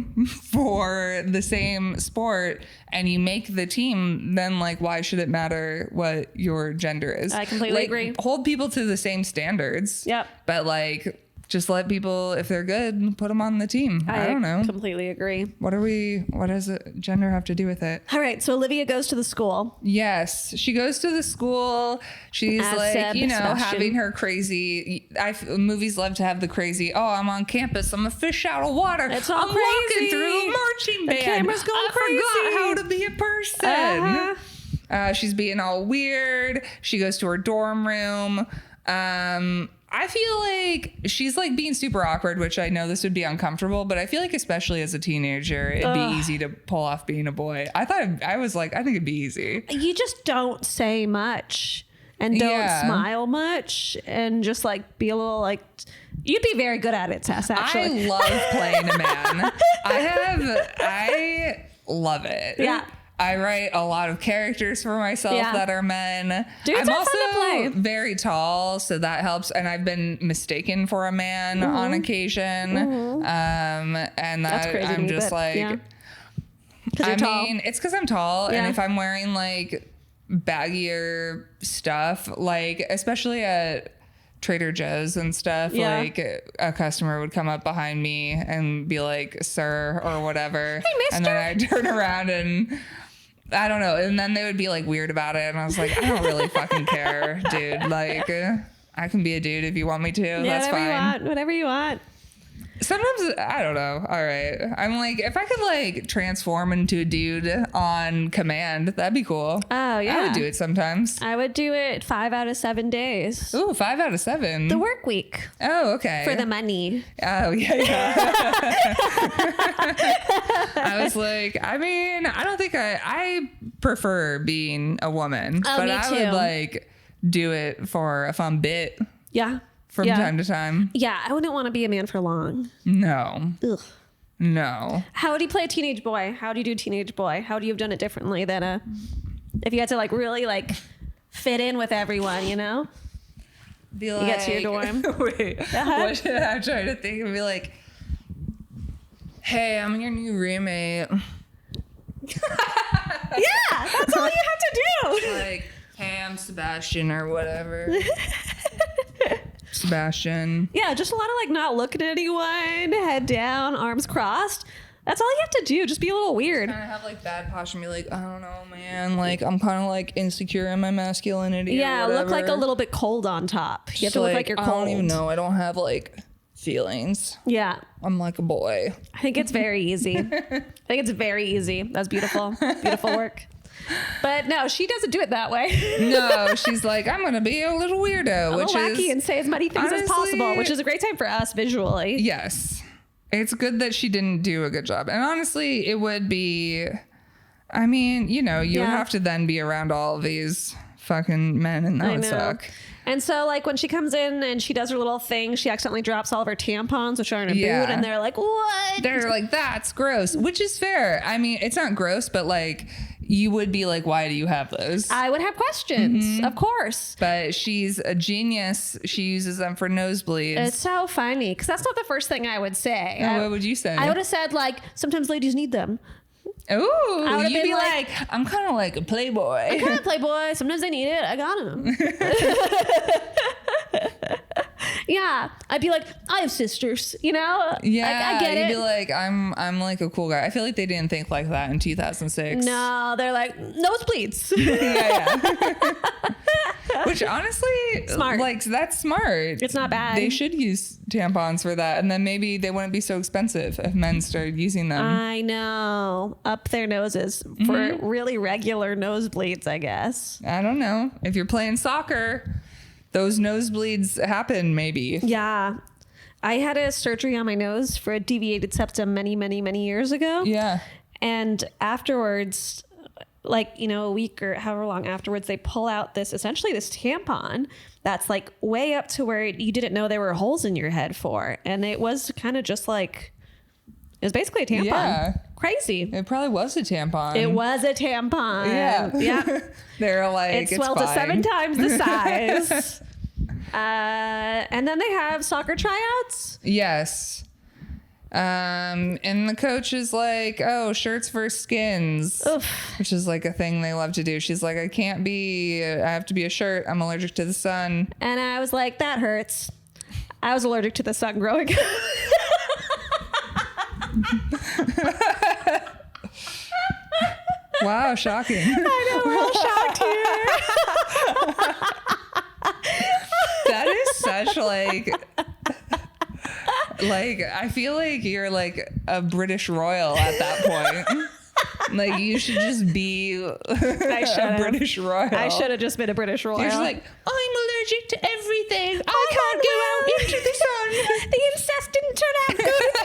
Speaker 1: for the same sport and you make the team, then like, why should it matter what your gender is?
Speaker 2: I completely agree.
Speaker 1: Hold people to the same standards.
Speaker 2: Yep.
Speaker 1: But like, just let people, if they're good, put them on the team. I don't know.
Speaker 2: Completely agree.
Speaker 1: What does gender have to do with it?
Speaker 2: All right. So Olivia goes to the school.
Speaker 1: Yes. She goes to the school. She's like,
Speaker 2: Sebastian.
Speaker 1: having her crazy, movies love to have the crazy, oh, I'm on campus. I'm a fish out of water.
Speaker 2: It's all
Speaker 1: I'm
Speaker 2: crazy.
Speaker 1: walking through a marching band.
Speaker 2: The camera's going
Speaker 1: I forgot how to be a person.
Speaker 2: Uh-huh.
Speaker 1: She's being all weird. She goes to her dorm room. I feel like she's like being super awkward, which I know this would be uncomfortable, but I feel like especially as a teenager, it'd be easy to pull off being a boy. I think it'd be easy.
Speaker 2: You just don't say much and don't smile much and just like be a little like, you'd be very good at it, Tess, actually.
Speaker 1: I love playing a man. I love it.
Speaker 2: Yeah.
Speaker 1: I write a lot of characters for myself that are men.
Speaker 2: Dudes
Speaker 1: I'm
Speaker 2: are
Speaker 1: also
Speaker 2: fun to play.
Speaker 1: very tall, so that helps. And I've been mistaken for a man on occasion. And
Speaker 2: That's crazy
Speaker 1: I'm
Speaker 2: to me,
Speaker 1: just
Speaker 2: but,
Speaker 1: like,
Speaker 2: yeah. 'Cause you're tall.
Speaker 1: it's because I'm tall.
Speaker 2: Yeah.
Speaker 1: And if I'm wearing like baggier stuff, like especially at Trader Joe's and stuff, like a customer would come up behind me and be like, sir, or whatever.
Speaker 2: Hey, mister.
Speaker 1: And then I'd turn around and I don't know. And then they would be like weird about it. And I was like, I don't really fucking care, dude. Like, I can be a dude if you want me to. That's fine.
Speaker 2: Whatever you want.
Speaker 1: Sometimes, I don't know. All right. I'm like, if I could like transform into a dude on command, that'd be cool.
Speaker 2: Oh, yeah.
Speaker 1: I would do it sometimes.
Speaker 2: I would do it 5 out of 7 days.
Speaker 1: Ooh, 5 out of 7.
Speaker 2: The work week.
Speaker 1: Oh, okay.
Speaker 2: For the money.
Speaker 1: Oh, yeah. I was like, I mean, I don't think I prefer being a woman, but
Speaker 2: me
Speaker 1: I
Speaker 2: too.
Speaker 1: would like do it for a fun bit
Speaker 2: Yeah.
Speaker 1: from time to time.
Speaker 2: Yeah, I wouldn't want to be a man for long.
Speaker 1: No.
Speaker 2: Ugh.
Speaker 1: No.
Speaker 2: How would you play a teenage boy? How do you do teenage boy? How would you have done it differently than if you had to like really like fit in with everyone, you know?
Speaker 1: Be like,
Speaker 2: You get to your dorm.
Speaker 1: Wait. What should I'm trying to think and be like, hey, I'm your new roommate.
Speaker 2: Yeah, that's all you have to do.
Speaker 1: Like, hey, I'm Sebastian or whatever. Sebastian.
Speaker 2: Yeah, just a lot of like not looking at anyone, head down, arms crossed. That's all you have to do. Just be a little weird.
Speaker 1: Kind of have like bad posture and be like, I don't know, man. Like, I'm kind of like insecure in my masculinity.
Speaker 2: Yeah,
Speaker 1: or
Speaker 2: look like a
Speaker 1: whatever.
Speaker 2: little bit cold on top. You have to look like you're cold.
Speaker 1: I don't even know. I don't have like feelings.
Speaker 2: Yeah.
Speaker 1: I'm like a boy.
Speaker 2: I think it's very easy. That's beautiful. Beautiful work. But no, she doesn't do it that way.
Speaker 1: No, she's like, I'm gonna be a little weirdo,
Speaker 2: A
Speaker 1: which
Speaker 2: little wacky
Speaker 1: is
Speaker 2: and say as many things as possible,
Speaker 1: honestly-
Speaker 2: which is a great time for us visually.
Speaker 1: yes. It's good that she didn't do a good job. And honestly, it would be, I mean, you know, you would have to then be around all of these fucking men and that would suck.
Speaker 2: And so like when she comes in and she does her little thing, she accidentally drops all of her tampons, which are in a
Speaker 1: Yeah.
Speaker 2: boot, and they're like, what?
Speaker 1: They're like, that's gross, which is fair. I mean, it's not gross, but like, you would be like, why do you have those?
Speaker 2: I would have questions, of course.
Speaker 1: But she's a genius. She uses them for nosebleeds.
Speaker 2: It's so funny because that's not the first thing I would say.
Speaker 1: What would you say?
Speaker 2: I would have said like, sometimes ladies need them.
Speaker 1: Ooh,
Speaker 2: I would've
Speaker 1: you'd
Speaker 2: been
Speaker 1: be
Speaker 2: like,
Speaker 1: I'm kind of like a playboy.
Speaker 2: I'm kind of playboy. Sometimes they need it. I got them. Yeah, I'd be like, I have sisters, you know?
Speaker 1: Yeah,
Speaker 2: I get
Speaker 1: you'd
Speaker 2: it.
Speaker 1: be like, I'm like a cool guy. I feel like they didn't think like that in 2006.
Speaker 2: No, they're like, nosebleeds.
Speaker 1: Yeah. Which honestly,
Speaker 2: Smart.
Speaker 1: like that's smart.
Speaker 2: It's not bad.
Speaker 1: They should use tampons for that, and then maybe they wouldn't be so expensive if men started using them.
Speaker 2: I know. Up their noses for really regular nosebleeds, I guess.
Speaker 1: I don't know. If you're playing soccer, those nosebleeds happen maybe.
Speaker 2: Yeah. I had a surgery on my nose for a deviated septum many, many, many years ago.
Speaker 1: Yeah.
Speaker 2: And afterwards, like, you know, a week or however long afterwards, they pull out this tampon that's like way up to where you didn't know there were holes in your head for. And it was kind of just like, it was basically a tampon.
Speaker 1: Yeah.
Speaker 2: Crazy.
Speaker 1: It probably was a tampon.
Speaker 2: It was a tampon.
Speaker 1: Yeah.
Speaker 2: Yeah.
Speaker 1: They're like,
Speaker 2: It swelled to
Speaker 1: fine.
Speaker 2: 7 times the size. And then they have soccer tryouts.
Speaker 1: Yes. And the coach is like, oh, shirts versus skins,
Speaker 2: Oof.
Speaker 1: which is like a thing they love to do. She's like, I have to be a shirt. I'm allergic to the sun.
Speaker 2: And I was like, that hurts. I was allergic to the sun growing up.
Speaker 1: Wow, shocking.
Speaker 2: I know, we're all shocked here.
Speaker 1: That is such like I feel like you're like a British royal at that point. Like you should just be a British royal.
Speaker 2: I should have just been a British royal.
Speaker 1: You're just like, I'm allergic to everything. I can't go out into the sun.
Speaker 2: The incest didn't turn out good with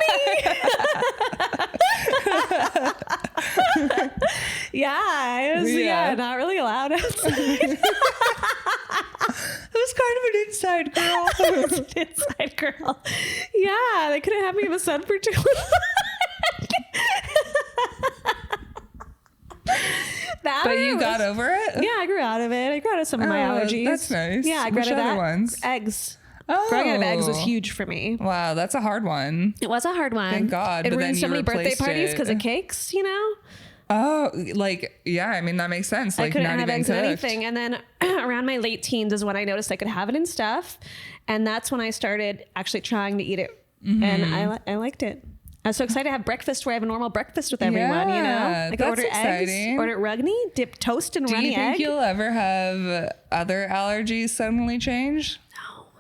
Speaker 2: me. Yeah, I was not really allowed outside.
Speaker 1: I was kind of an inside girl.
Speaker 2: I was an inside girl. Yeah, they couldn't have me in the sun for too long.
Speaker 1: But you got over it?
Speaker 2: Yeah, I grew out of it. I grew out of some of my allergies.
Speaker 1: That's nice.
Speaker 2: Yeah, I grew
Speaker 1: Which
Speaker 2: out of
Speaker 1: other
Speaker 2: that.
Speaker 1: ones?
Speaker 2: Eggs.
Speaker 1: Oh.
Speaker 2: Growing out of eggs was huge for me.
Speaker 1: Wow, that's a hard one.
Speaker 2: It was a hard one.
Speaker 1: Thank God.
Speaker 2: It
Speaker 1: But
Speaker 2: ruined
Speaker 1: then
Speaker 2: so
Speaker 1: you
Speaker 2: many birthday
Speaker 1: replaced
Speaker 2: parties
Speaker 1: it.
Speaker 2: because of cakes, you know?
Speaker 1: Oh, like, yeah, I mean, that makes sense. Like,
Speaker 2: I couldn't
Speaker 1: not
Speaker 2: have
Speaker 1: even
Speaker 2: eggs in
Speaker 1: cooked.
Speaker 2: anything. And then around my late teens is when I noticed I could have it in stuff. And that's when I started actually trying to eat it.
Speaker 1: Mm-hmm.
Speaker 2: And I liked it. I was so excited to have breakfast where I have a normal breakfast with everyone, you know?
Speaker 1: Yeah,
Speaker 2: I could
Speaker 1: that's
Speaker 2: order
Speaker 1: exciting.
Speaker 2: eggs, order rugny, dip toast in
Speaker 1: Do
Speaker 2: runny
Speaker 1: you think
Speaker 2: egg.
Speaker 1: you'll ever have other allergies suddenly change?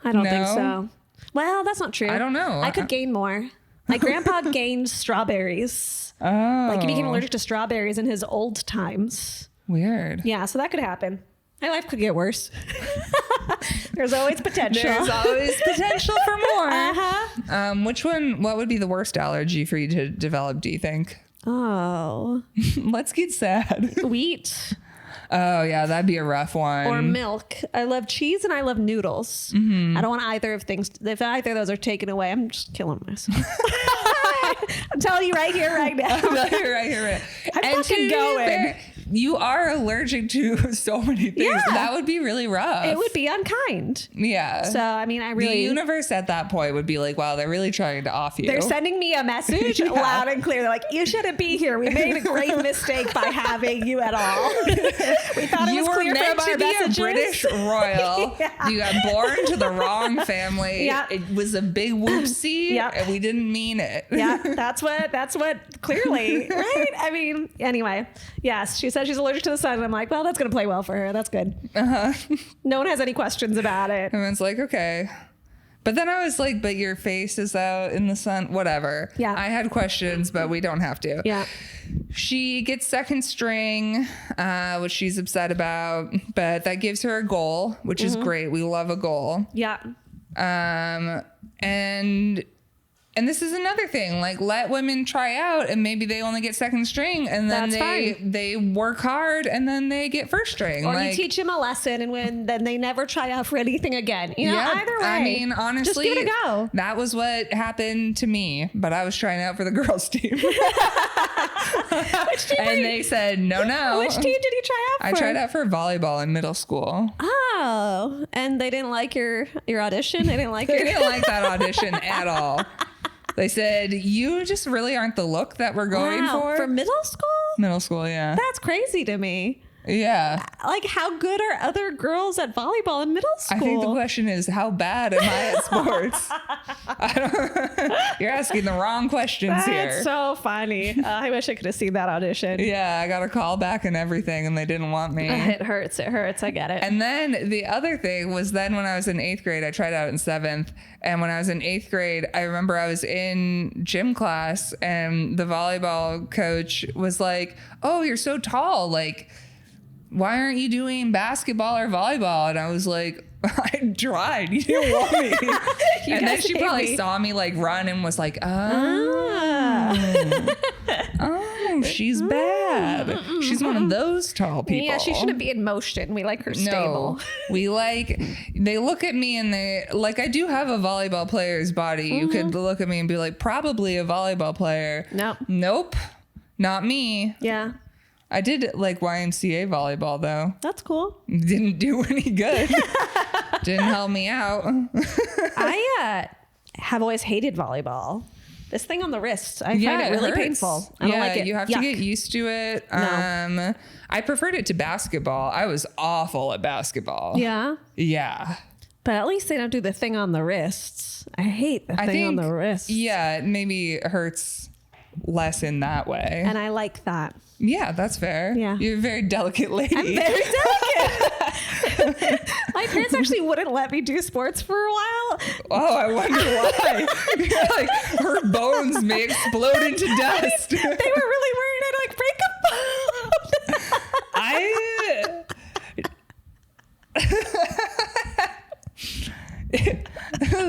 Speaker 2: I don't think
Speaker 1: No?
Speaker 2: so. Well, that's not true.
Speaker 1: I don't know.
Speaker 2: I could gain more. My grandpa gained strawberries.
Speaker 1: Oh.
Speaker 2: Like he became allergic to strawberries in his old times.
Speaker 1: Weird.
Speaker 2: Yeah, so that could happen. My life could get worse. There's always potential.
Speaker 1: There's always potential for more.
Speaker 2: Uh-huh.
Speaker 1: What would be the worst allergy for you to develop, do you think?
Speaker 2: Oh.
Speaker 1: Let's get sad.
Speaker 2: Wheat
Speaker 1: Oh, yeah, that'd be a rough one.
Speaker 2: or milk. I love cheese and I love noodles.
Speaker 1: Mm-hmm.
Speaker 2: I don't want either of things. If either of those are taken away, I'm just killing myself. I'm telling you right here, right now.
Speaker 1: right here.
Speaker 2: I'm
Speaker 1: And
Speaker 2: fucking
Speaker 1: to be
Speaker 2: going.
Speaker 1: fair, you are allergic to so many things.
Speaker 2: Yeah.
Speaker 1: That would be really rough.
Speaker 2: It would be unkind.
Speaker 1: Yeah.
Speaker 2: So, I mean, I
Speaker 1: the
Speaker 2: really...
Speaker 1: universe at that point would be like, wow, they're really trying to off you.
Speaker 2: They're sending me a message
Speaker 1: Yeah.
Speaker 2: loud and clear. They're like, you shouldn't be here. We made a great mistake by having you at all. We thought it
Speaker 1: You
Speaker 2: was
Speaker 1: were
Speaker 2: clear
Speaker 1: meant
Speaker 2: from
Speaker 1: to
Speaker 2: our
Speaker 1: be
Speaker 2: messages.
Speaker 1: a British royal.
Speaker 2: Yeah.
Speaker 1: You got born to the wrong family.
Speaker 2: Yeah.
Speaker 1: It was a big whoopsie,
Speaker 2: Yeah.
Speaker 1: and we didn't mean it.
Speaker 2: Yeah, that's what clearly, right? I mean, anyway, yes, she said she's allergic to the sun. And I'm like, well, that's going to play well for her. That's good. No one has any questions about it.
Speaker 1: And it's like, okay. But then I was like, but your face is out in the sun, whatever.
Speaker 2: Yeah.
Speaker 1: I had questions, but we don't have to.
Speaker 2: Yeah.
Speaker 1: She gets second string, which she's upset about, but that gives her a goal, which is great. We love a goal.
Speaker 2: Yeah.
Speaker 1: And this is another thing, like let women try out and maybe they only get second string and then
Speaker 2: That's
Speaker 1: they work hard and then they get first string.
Speaker 2: Or
Speaker 1: like,
Speaker 2: you teach them a lesson and then they never try out for anything again. You know,
Speaker 1: yeah,
Speaker 2: either way.
Speaker 1: I mean, honestly,
Speaker 2: just give it a go.
Speaker 1: That was what happened to me, but I was trying out for the girls team.
Speaker 2: Which team
Speaker 1: And they said, no.
Speaker 2: Which team did you try out for?
Speaker 1: I tried out for volleyball in middle school.
Speaker 2: Oh, and they didn't like your audition? They didn't like
Speaker 1: They
Speaker 2: your...
Speaker 1: didn't like that audition at all. They said, you just really aren't the look that we're going for.
Speaker 2: For middle school?
Speaker 1: Middle school, yeah.
Speaker 2: That's crazy to me.
Speaker 1: Yeah.
Speaker 2: Like, how good are other girls at volleyball in middle school?
Speaker 1: I think the question is, how bad am I at sports? You're asking the wrong questions here.
Speaker 2: That's so funny. I wish I could have seen that audition.
Speaker 1: Yeah, I got a call back and everything, and they didn't want me.
Speaker 2: It hurts. It hurts. I get it.
Speaker 1: And then the other thing was then when I was in 8th grade, I tried out in 7th. And when I was in 8th grade, I remember I was in gym class and the volleyball coach was like, oh, you're so tall. Like, why aren't you doing basketball or volleyball? And I was like, I tried. You didn't want me. And then she probably saw me like run and was like, oh, she's bad. She's one of those tall people.
Speaker 2: Yeah, she shouldn't be in motion. We like her stable.
Speaker 1: No, they look at me and they like, I do have a volleyball player's body. You could look at me and be like, probably a volleyball player. Nope. Not me.
Speaker 2: Yeah.
Speaker 1: I did like YMCA volleyball though.
Speaker 2: That's cool.
Speaker 1: Didn't do any good. Didn't help me out.
Speaker 2: I have always hated volleyball. This thing on the wrist, I find it really painful. I don't like it.
Speaker 1: You have to get used to it.
Speaker 2: No.
Speaker 1: I preferred it to basketball. I was awful at basketball.
Speaker 2: Yeah.
Speaker 1: Yeah.
Speaker 2: But at least they don't do the thing on the wrists. I hate the thing on the wrists.
Speaker 1: Yeah, maybe it hurts less in that way.
Speaker 2: And I like that.
Speaker 1: Yeah, that's fair.
Speaker 2: Yeah.
Speaker 1: You're a very delicate lady.
Speaker 2: I'm very delicate. My parents actually wouldn't let me do sports for a while.
Speaker 1: Oh, I wonder why. You're like, her bones may explode into dust.
Speaker 2: They were really worried I'd like break a
Speaker 1: bone.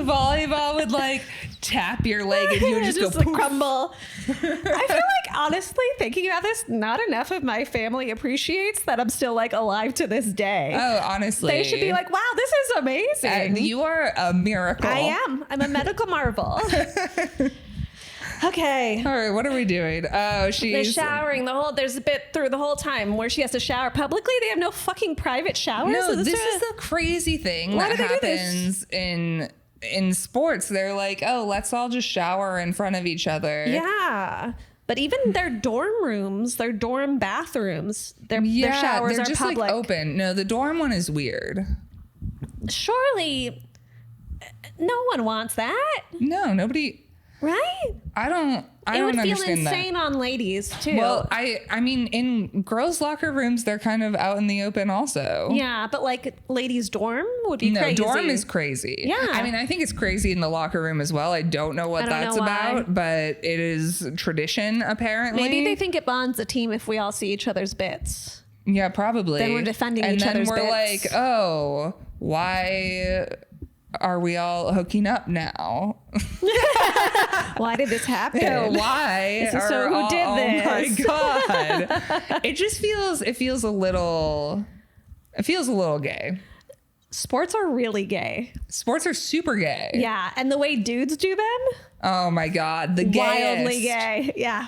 Speaker 1: Volleyball would like tap your leg and you would just go
Speaker 2: like crumble. I feel like, honestly, thinking about this, not enough of my family appreciates that I'm still like alive to this day.
Speaker 1: Oh, honestly.
Speaker 2: They should be like, wow, this is amazing.
Speaker 1: You are a miracle.
Speaker 2: I am. I'm a medical marvel. Okay.
Speaker 1: All right, what are we doing? Oh, she's
Speaker 2: showering. There's a bit through the whole time where she has to shower publicly. They have no fucking private showers.
Speaker 1: No, this is the crazy thing that happens in sports. They're like, oh, let's all just shower in front of each other.
Speaker 2: Yeah. But even their dorm rooms, their dorm bathrooms, their showers
Speaker 1: they're
Speaker 2: are
Speaker 1: just
Speaker 2: public.
Speaker 1: like open. No, the dorm one is weird.
Speaker 2: Surely no one wants that.
Speaker 1: No, nobody.
Speaker 2: Right?
Speaker 1: I don't
Speaker 2: It would feel
Speaker 1: understand
Speaker 2: insane
Speaker 1: that.
Speaker 2: on ladies too.
Speaker 1: Well, I mean, in girls' locker rooms, they're kind of out in the open also.
Speaker 2: Yeah, but like ladies' dorm would be crazy.
Speaker 1: No, dorm is crazy.
Speaker 2: Yeah.
Speaker 1: I mean, I think it's crazy in the locker room as well. I don't know what that's about, but it is tradition apparently.
Speaker 2: Maybe they think it bonds the team if we all see each other's bits.
Speaker 1: Yeah, probably.
Speaker 2: Then we're defending each other's bits.
Speaker 1: And then we're like, oh, why are we all hooking up now?
Speaker 2: Why did this happen?
Speaker 1: Yeah, why?
Speaker 2: So who did this?
Speaker 1: Oh my god! It feels a little gay.
Speaker 2: Sports are really gay.
Speaker 1: Sports are super gay.
Speaker 2: Yeah, and the way dudes do them,
Speaker 1: oh my god, the gayest.
Speaker 2: wildly gay. Yeah,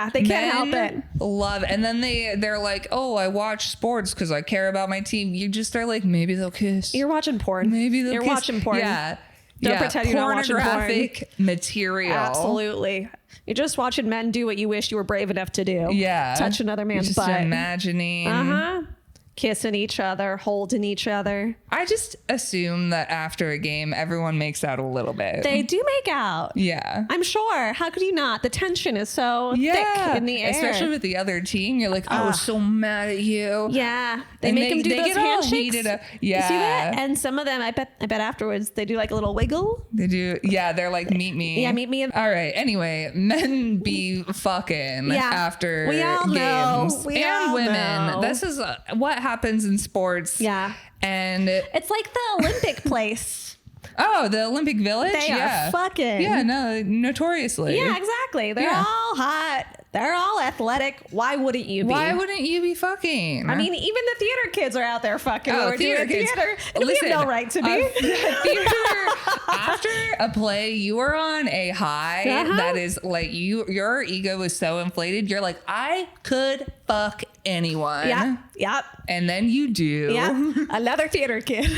Speaker 2: they can't help it.
Speaker 1: Love, and then they're like, oh, I watch sports because I care about my team. You just are like, maybe they'll kiss.
Speaker 2: You're watching porn.
Speaker 1: Maybe they'll
Speaker 2: You're
Speaker 1: kiss.
Speaker 2: watching porn.
Speaker 1: Yeah.
Speaker 2: Don't pretend you're not watching porn.
Speaker 1: Pornographic material.
Speaker 2: Absolutely. You're just watching men do what you wish you were brave enough to do.
Speaker 1: Yeah.
Speaker 2: Touch another man's
Speaker 1: just
Speaker 2: butt.
Speaker 1: Imagining.
Speaker 2: Kissing each other, holding each other.
Speaker 1: I just assume that after a game, everyone makes out a little bit.
Speaker 2: They do make out.
Speaker 1: Yeah.
Speaker 2: I'm sure. How could you not? The tension is so thick in the air.
Speaker 1: Especially with the other team. You're like, I was so mad at you.
Speaker 2: Yeah. They make them do those handshakes.
Speaker 1: Yeah.
Speaker 2: You see that? And some of them, I bet afterwards, they do like a little wiggle.
Speaker 1: They do. Yeah. They're like, meet me.
Speaker 2: Yeah, meet me.
Speaker 1: All right. Anyway, men be fucking after
Speaker 2: we all
Speaker 1: games.
Speaker 2: Know. We
Speaker 1: and
Speaker 2: all
Speaker 1: women.
Speaker 2: know.
Speaker 1: This is what happens in sports.
Speaker 2: Yeah.
Speaker 1: And
Speaker 2: it's like the Olympic place.
Speaker 1: Oh, the Olympic Village?
Speaker 2: They are fucking.
Speaker 1: Yeah, no, notoriously.
Speaker 2: Yeah, exactly. They're all hot. They're all athletic. Why wouldn't you be?
Speaker 1: Why wouldn't you be fucking?
Speaker 2: I mean, even the theater kids are out there fucking.
Speaker 1: Oh, theater kids.
Speaker 2: And we have no right to be.
Speaker 1: Theater, after a play, you are on a high that is like your ego is so inflated. You're like, I could fuck anyone.
Speaker 2: Yep.
Speaker 1: And then you do.
Speaker 2: Yeah. Another theater kid.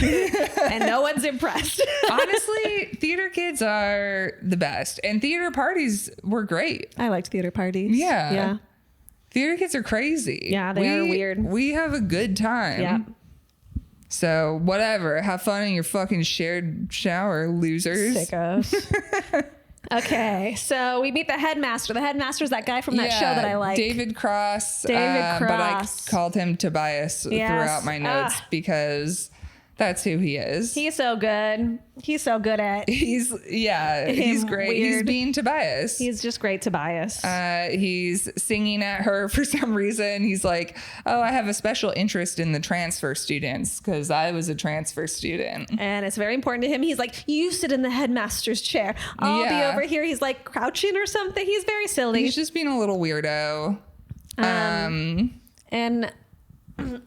Speaker 2: And no one's impressed.
Speaker 1: Honestly, theater kids are the best. And theater parties were great.
Speaker 2: I liked theater parties.
Speaker 1: Yeah. Theater kids are crazy.
Speaker 2: Yeah, they are weird.
Speaker 1: We have a good time.
Speaker 2: Yeah.
Speaker 1: So whatever. Have fun in your fucking shared shower, losers.
Speaker 2: Sickos. Okay, so we meet the headmaster. The headmaster's that guy from that show that I like.
Speaker 1: David Cross. But I called him Tobias throughout my notes because that's who he is.
Speaker 2: He's so good. He's so good at.
Speaker 1: He's great.
Speaker 2: Weird.
Speaker 1: He's being Tobias.
Speaker 2: He's just great Tobias.
Speaker 1: He's singing at her for some reason. He's like, oh, I have a special interest in the transfer students because I was a transfer student.
Speaker 2: And it's very important to him. He's like, you sit in the headmaster's chair. I'll be over here. He's like crouching or something. He's very silly.
Speaker 1: He's just being a little weirdo.
Speaker 2: And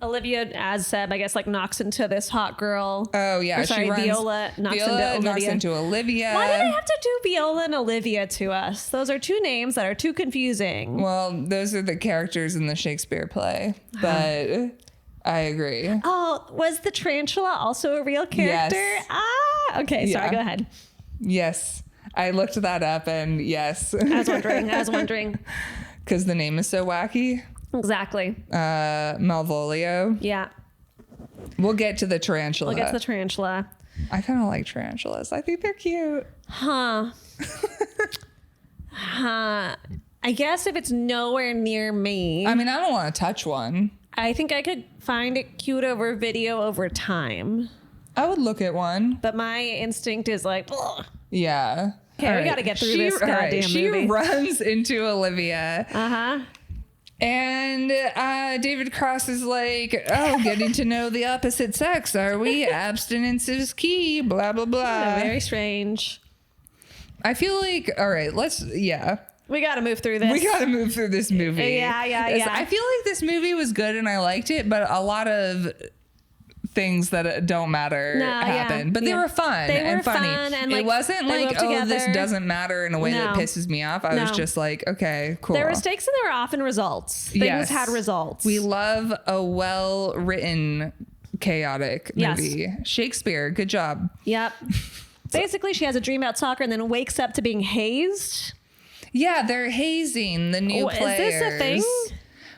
Speaker 2: Olivia, as Seb, I guess, like knocks into this hot girl.
Speaker 1: Oh, yeah.
Speaker 2: Viola knocks into Olivia. Why do they have to do Viola and Olivia to us? Those are two names that are too confusing.
Speaker 1: Well, those are the characters in the Shakespeare play, but I agree.
Speaker 2: Oh, was the tarantula also a real character?
Speaker 1: Yes.
Speaker 2: Okay. Sorry, go ahead.
Speaker 1: Yes. I looked that up and yes.
Speaker 2: I was wondering.
Speaker 1: Because the name is so wacky.
Speaker 2: Exactly.
Speaker 1: Malvolio.
Speaker 2: Yeah.
Speaker 1: We'll get to the tarantula. I kind of like tarantulas. I think they're cute.
Speaker 2: Huh. I guess if it's nowhere near me,
Speaker 1: I mean, I don't want to touch one.
Speaker 2: I think I could find it cute over video over time.
Speaker 1: I would look at one.
Speaker 2: But my instinct is like, ugh.
Speaker 1: Yeah.
Speaker 2: Okay, we got to get through this goddamn movie.
Speaker 1: She runs into Olivia.
Speaker 2: Uh-huh.
Speaker 1: And David Cross is like, oh, getting to know the opposite sex, are we? Abstinence is key, blah, blah, blah.
Speaker 2: Very strange.
Speaker 1: I feel like, all right,
Speaker 2: We got to move through this.
Speaker 1: We got to move through this movie.
Speaker 2: Yeah.
Speaker 1: I feel like this movie was good and I liked it, but a lot of things that don't matter happened. But they were fun and funny.
Speaker 2: And,
Speaker 1: it wasn't like, oh, this doesn't matter in a way that pisses me off. I was just like, okay, cool.
Speaker 2: There were stakes and there were often results. Things had results.
Speaker 1: We love a well-written, chaotic movie. Yes. Shakespeare, good job.
Speaker 2: Yep. Basically, she has a dream about soccer and then wakes up to being hazed.
Speaker 1: Yeah, they're hazing the new players.
Speaker 2: Is this a thing?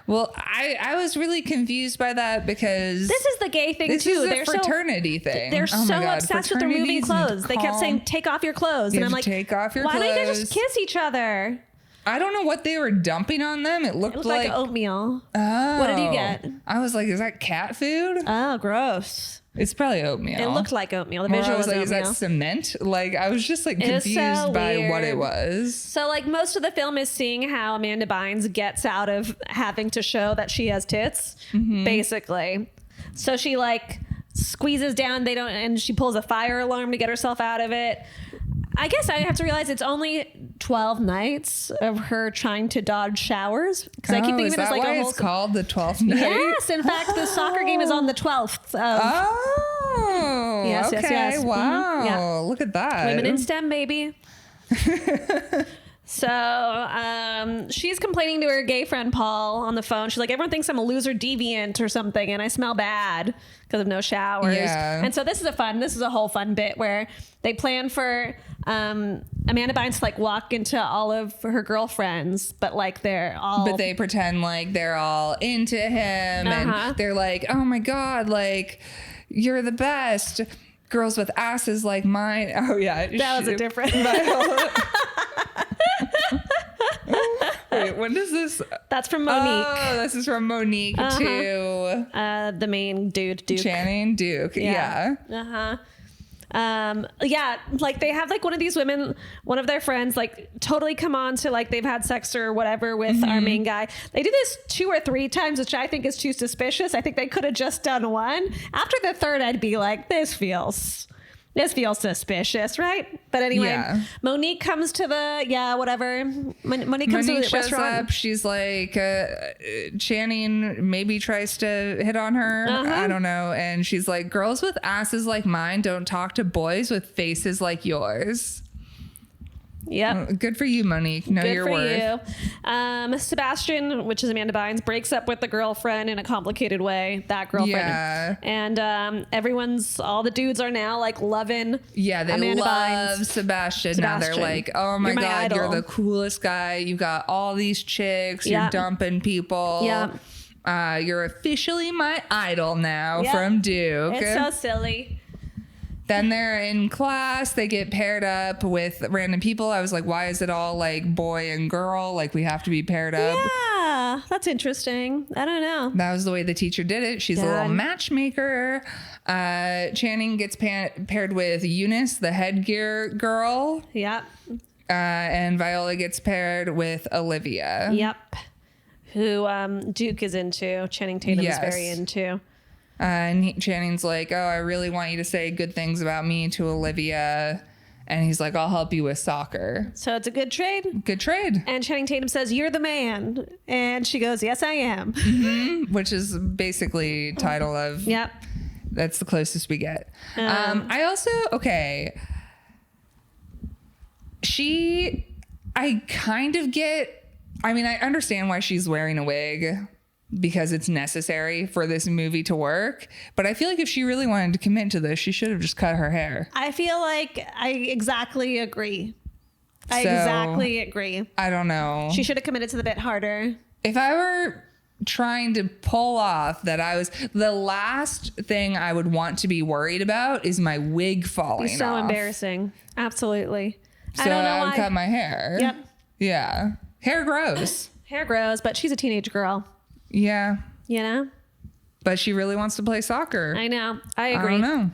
Speaker 1: Well, I was really confused by that because
Speaker 2: this is the gay thing
Speaker 1: this
Speaker 2: too.
Speaker 1: They're fraternity thing.
Speaker 2: They're so obsessed with removing clothes. They kept saying, "Take off your clothes," and I'm like,
Speaker 1: "Take off your clothes."
Speaker 2: Why don't you just kiss each other?
Speaker 1: I don't know what they were dumping on them. It looked
Speaker 2: like oatmeal.
Speaker 1: Oh,
Speaker 2: what did you get?
Speaker 1: I was like, "Is that cat food?"
Speaker 2: Oh, gross.
Speaker 1: It's probably oatmeal.
Speaker 2: It looked like oatmeal. The visual was
Speaker 1: like,
Speaker 2: oatmeal.
Speaker 1: Is that cement? Like, I was just like confused by what it was.
Speaker 2: So like most of the film is seeing how Amanda Bynes gets out of having to show that she has tits, basically. So she like squeezes down. And she pulls a fire alarm to get herself out of it. I guess I have to realize it's only 12 nights of her trying to dodge showers. Because I keep thinking it's like a whole.
Speaker 1: It's called the 12th night.
Speaker 2: Yes, in fact, the soccer game is on the 12th. Yes,
Speaker 1: okay.
Speaker 2: yes.
Speaker 1: Wow.
Speaker 2: Mm-hmm. Yeah.
Speaker 1: Look at that.
Speaker 2: Women in STEM, baby. So she's complaining to her gay friend Paul on the phone. She's like, everyone thinks I'm a loser deviant or something, and I smell bad because of no showers.
Speaker 1: Yeah.
Speaker 2: And so this is a whole fun bit where they plan for Amanda Bynes to like walk into all of her girlfriends, but like but
Speaker 1: they pretend like they're all into him, and they're like, oh my god, like you're the best. Girls with asses like mine. Oh yeah,
Speaker 2: that was a different.
Speaker 1: Wait, when does this?
Speaker 2: That's from Monique.
Speaker 1: Oh, this is from Monique to
Speaker 2: the main dude, Duke.
Speaker 1: Channing Duke. Yeah.
Speaker 2: Like they have like one of these women, one of their friends, like totally come on to like they've had sex or whatever with our main guy. They do this 2 or 3 times, which I think is too suspicious. I think they could have just done one. After the third, I'd be like, this feels suspicious, right? But anyway, Monique comes to the whatever. Monique comes to the
Speaker 1: shows
Speaker 2: restaurant.
Speaker 1: Up. She's like, Channing maybe tries to hit on her. I don't know. And she's like, girls with asses like mine don't talk to boys with faces like yours.
Speaker 2: Yep.
Speaker 1: Good for you, Monique. Know your worth.
Speaker 2: You. Sebastian, which is Amanda Bynes, breaks up with the girlfriend in a complicated way. That girlfriend. Yeah. And all the dudes are now like loving
Speaker 1: they
Speaker 2: Amanda
Speaker 1: love
Speaker 2: Bynes.
Speaker 1: Sebastian. Now they're like, oh my God,
Speaker 2: idol.
Speaker 1: you're the coolest guy. You got all these chicks. You're dumping people.
Speaker 2: Yeah.
Speaker 1: You're officially my idol now from Duke.
Speaker 2: It's so silly.
Speaker 1: Then they're in class. They get paired up with random people. I was like, why is it all like boy and girl? Like we have to be paired up.
Speaker 2: Yeah, that's interesting. I don't know.
Speaker 1: That was the way the teacher did it. She's a little matchmaker. Channing gets paired with Eunice, the headgear girl.
Speaker 2: Yep.
Speaker 1: And Viola gets paired with Olivia.
Speaker 2: Yep. Who Duke is into. Channing Tatum is very into.
Speaker 1: And Channing's like, oh, I really want you to say good things about me to Olivia. And he's like, I'll help you with soccer.
Speaker 2: So it's a good trade.
Speaker 1: Good trade.
Speaker 2: And Channing Tatum says, you're the man. And she goes, yes, I am.
Speaker 1: Which is basically title of.
Speaker 2: Yep.
Speaker 1: That's the closest we get. I also, I kind of get, I understand why she's wearing a wig. Because it's necessary for this movie to work. But I feel like if she really wanted to commit to this, she should have just cut her hair.
Speaker 2: I feel like I exactly agree. I don't know.
Speaker 1: She
Speaker 2: should have committed to the bit harder.
Speaker 1: If I were trying to pull off that I was the last thing I would want to be worried about is my wig falling
Speaker 2: It's so
Speaker 1: off.
Speaker 2: Embarrassing. Absolutely.
Speaker 1: So
Speaker 2: I don't know
Speaker 1: I would
Speaker 2: why.
Speaker 1: cut my hair.
Speaker 2: Yep.
Speaker 1: Yeah. Hair grows.
Speaker 2: Hair grows, but she's a teenage girl.
Speaker 1: Yeah.
Speaker 2: You know?
Speaker 1: But she really wants to play soccer.
Speaker 2: I know. I agree.
Speaker 1: I don't know.